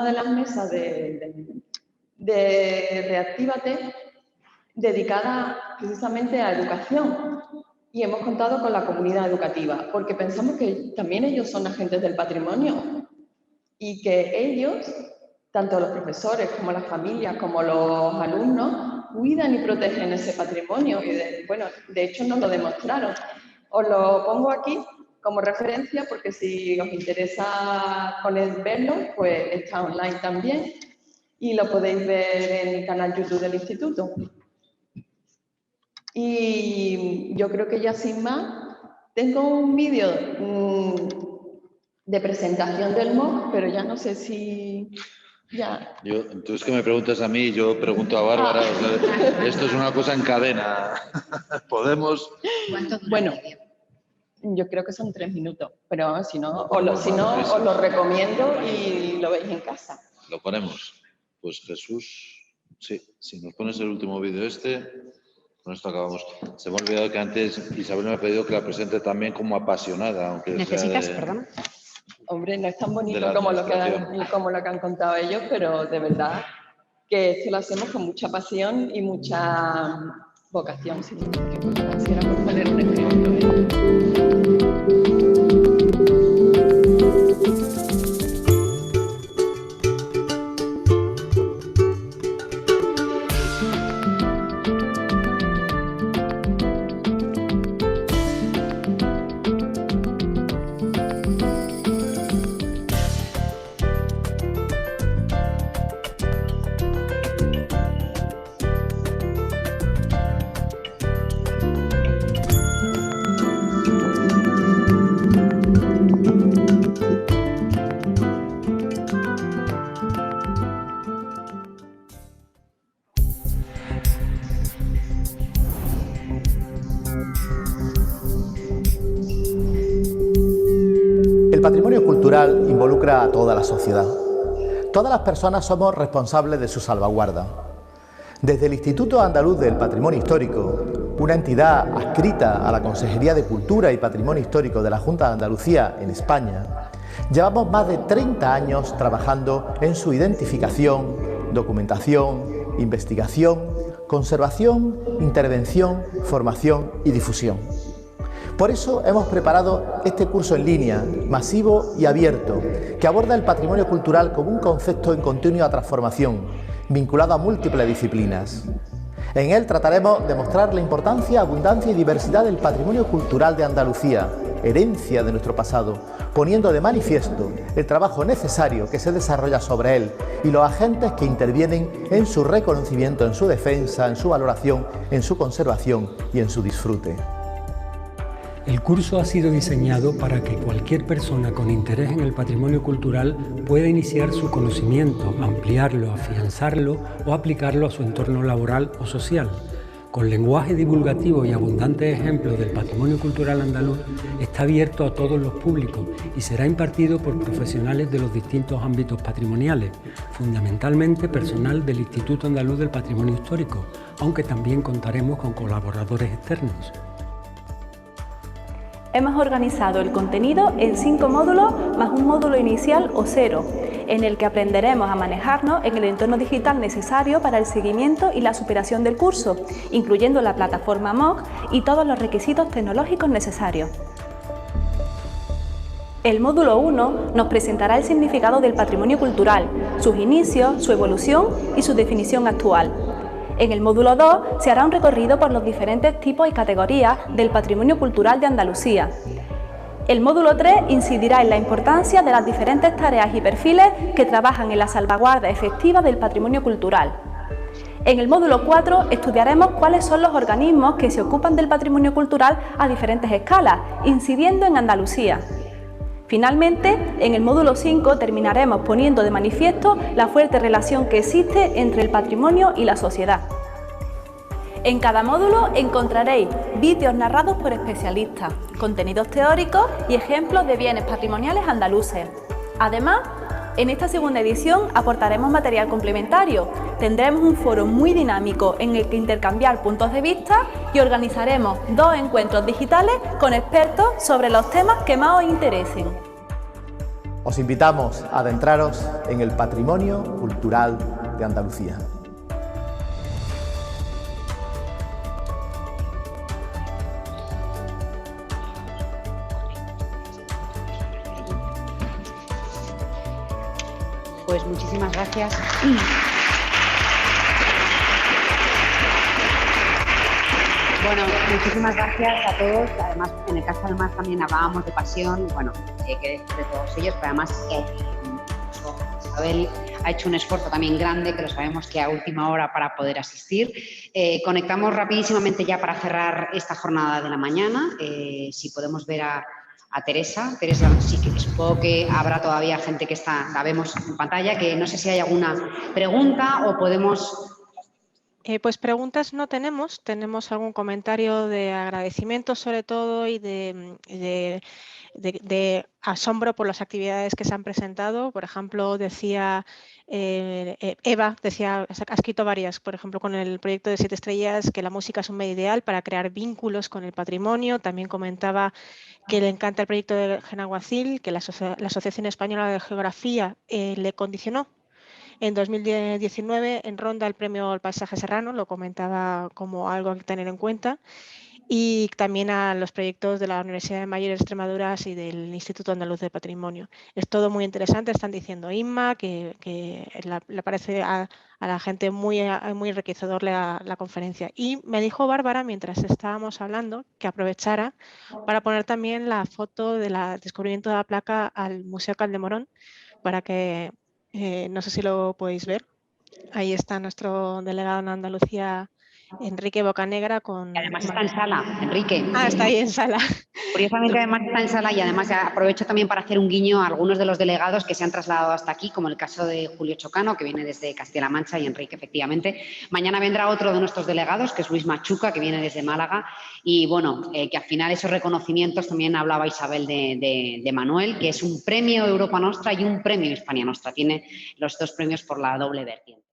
de las mesas de Reactívate dedicada precisamente a educación. Y hemos contado con la comunidad educativa, porque pensamos que también ellos son agentes del patrimonio y que ellos, tanto los profesores como las familias, como los alumnos, cuidan y protegen ese patrimonio. Y de hecho nos lo demostraron. Os lo pongo aquí como referencia porque si os interesa verlo, pues está online también y lo podéis ver en el canal YouTube del Instituto. Y yo creo que ya sin más, tengo un vídeo de presentación del MOOC, pero ya no sé si ya...
Entonces que me preguntas a mí, yo pregunto a Bárbara. O sea, esto es una cosa en cadena. ¿Podemos?
Bueno, yo creo que son 3 minutos, pero si no, os lo recomiendo y lo veis en casa.
Lo ponemos. Pues Jesús, sí, si nos pones el último vídeo con esto acabamos. Se me ha olvidado que antes Isabel me ha pedido que la presente también como apasionada, aunque
¿Necesitas, perdón?
Hombre, no es tan bonito como lo que han contado ellos, pero de verdad que esto lo hacemos con mucha pasión y mucha vocación. Si quisiera poner un ejemplo.
El patrimonio cultural involucra a toda la sociedad. Todas las personas somos responsables de su salvaguarda. Desde el Instituto Andaluz del Patrimonio Histórico, una entidad adscrita a la Consejería de Cultura y Patrimonio Histórico de la Junta de Andalucía en España, llevamos más de 30 años trabajando en su identificación, documentación, investigación, conservación, intervención, formación y difusión. Por eso hemos preparado este curso en línea, masivo y abierto, que aborda el patrimonio cultural como un concepto en continua transformación, vinculado a múltiples disciplinas. En él trataremos de mostrar la importancia, abundancia y diversidad del patrimonio cultural de Andalucía, herencia de nuestro pasado, poniendo de manifiesto el trabajo necesario que se desarrolla sobre él y los agentes que intervienen en su reconocimiento, en su defensa, en su valoración, en su conservación y en su disfrute.
El curso ha sido diseñado para que cualquier persona con interés en el patrimonio cultural pueda iniciar su conocimiento, ampliarlo, afianzarlo o aplicarlo a su entorno laboral o social. Con lenguaje divulgativo y abundantes ejemplos del patrimonio cultural andaluz, está abierto a todos los públicos y será impartido por profesionales de los distintos ámbitos patrimoniales, fundamentalmente personal del Instituto Andaluz del Patrimonio Histórico, aunque también contaremos con colaboradores externos.
Hemos organizado el contenido en 5 módulos más un módulo inicial o 0, en el que aprenderemos a manejarnos en el entorno digital necesario para el seguimiento y la superación del curso, incluyendo la plataforma MOOC y todos los requisitos tecnológicos necesarios. El módulo 1 nos presentará el significado del patrimonio cultural, sus inicios, su evolución y su definición actual. En el módulo 2 se hará un recorrido por los diferentes tipos y categorías del patrimonio cultural de Andalucía. El módulo 3 incidirá en la importancia de las diferentes tareas y perfiles que trabajan en la salvaguarda efectiva del patrimonio cultural. En el módulo 4 estudiaremos cuáles son los organismos que se ocupan del patrimonio cultural a diferentes escalas, incidiendo en Andalucía. Finalmente, en el módulo 5 terminaremos poniendo de manifiesto la fuerte relación que existe entre el patrimonio y la sociedad. En cada módulo encontraréis vídeos narrados por especialistas, contenidos teóricos y ejemplos de bienes patrimoniales andaluces. Además, en esta segunda edición aportaremos material complementario, tendremos un foro muy dinámico en el que intercambiar puntos de vista y organizaremos 2 encuentros digitales con expertos sobre los temas que más os interesen.
Os invitamos a adentraros en el patrimonio cultural de Andalucía.
Pues muchísimas gracias. Bueno, muchísimas gracias a todos. Además, en el caso además también hablábamos de pasión, bueno, que de todos ellos, pero además Isabel ha hecho un esfuerzo también grande, que lo sabemos que a última hora para poder asistir. Conectamos rapidísimamente ya para cerrar esta jornada de la mañana. Si podemos ver a Teresa. Teresa, sí que supongo que habrá todavía gente que la vemos en pantalla, que no sé si hay alguna pregunta o podemos...
Pues preguntas no tenemos, tenemos algún comentario de agradecimiento sobre todo y de asombro por las actividades que se han presentado. Por ejemplo, decía Eva, ha escrito varias, por ejemplo, con el proyecto de 7 estrellas, que la música es un medio ideal para crear vínculos con el patrimonio. También comentaba que le encanta el proyecto de Genaguacil, que la Asociación Española de Geografía le condicionó en 2019 en Ronda el premio al paisaje serrano, lo comentaba como algo a tener en cuenta, y también a los proyectos de la Universidad de Mayor de Extremadura y del Instituto Andaluz de Patrimonio. Es todo muy interesante, están diciendo Inma, que le parece a la gente muy enriquecedor la conferencia. Y me dijo Bárbara, mientras estábamos hablando, que aprovechara para poner también la foto del descubrimiento de la placa al Museo Caldemorón, para que no sé si lo podéis ver. Ahí está nuestro delegado en Andalucía, Enrique Bocanegra.
Y además está en sala, Enrique.
Ah, está ahí en sala.
Curiosamente además está en sala y además aprovecho también para hacer un guiño a algunos de los delegados que se han trasladado hasta aquí, como el caso de Julio Chocano, que viene desde Castilla-La Mancha, y Enrique, efectivamente. Mañana vendrá otro de nuestros delegados, que es Luis Machuca, que viene desde Málaga. Y bueno, que al final esos reconocimientos, también hablaba Isabel de Manuel, que es un premio Europa Nostra y un premio Hispania Nostra. Tiene los 2 premios por la doble vertiente.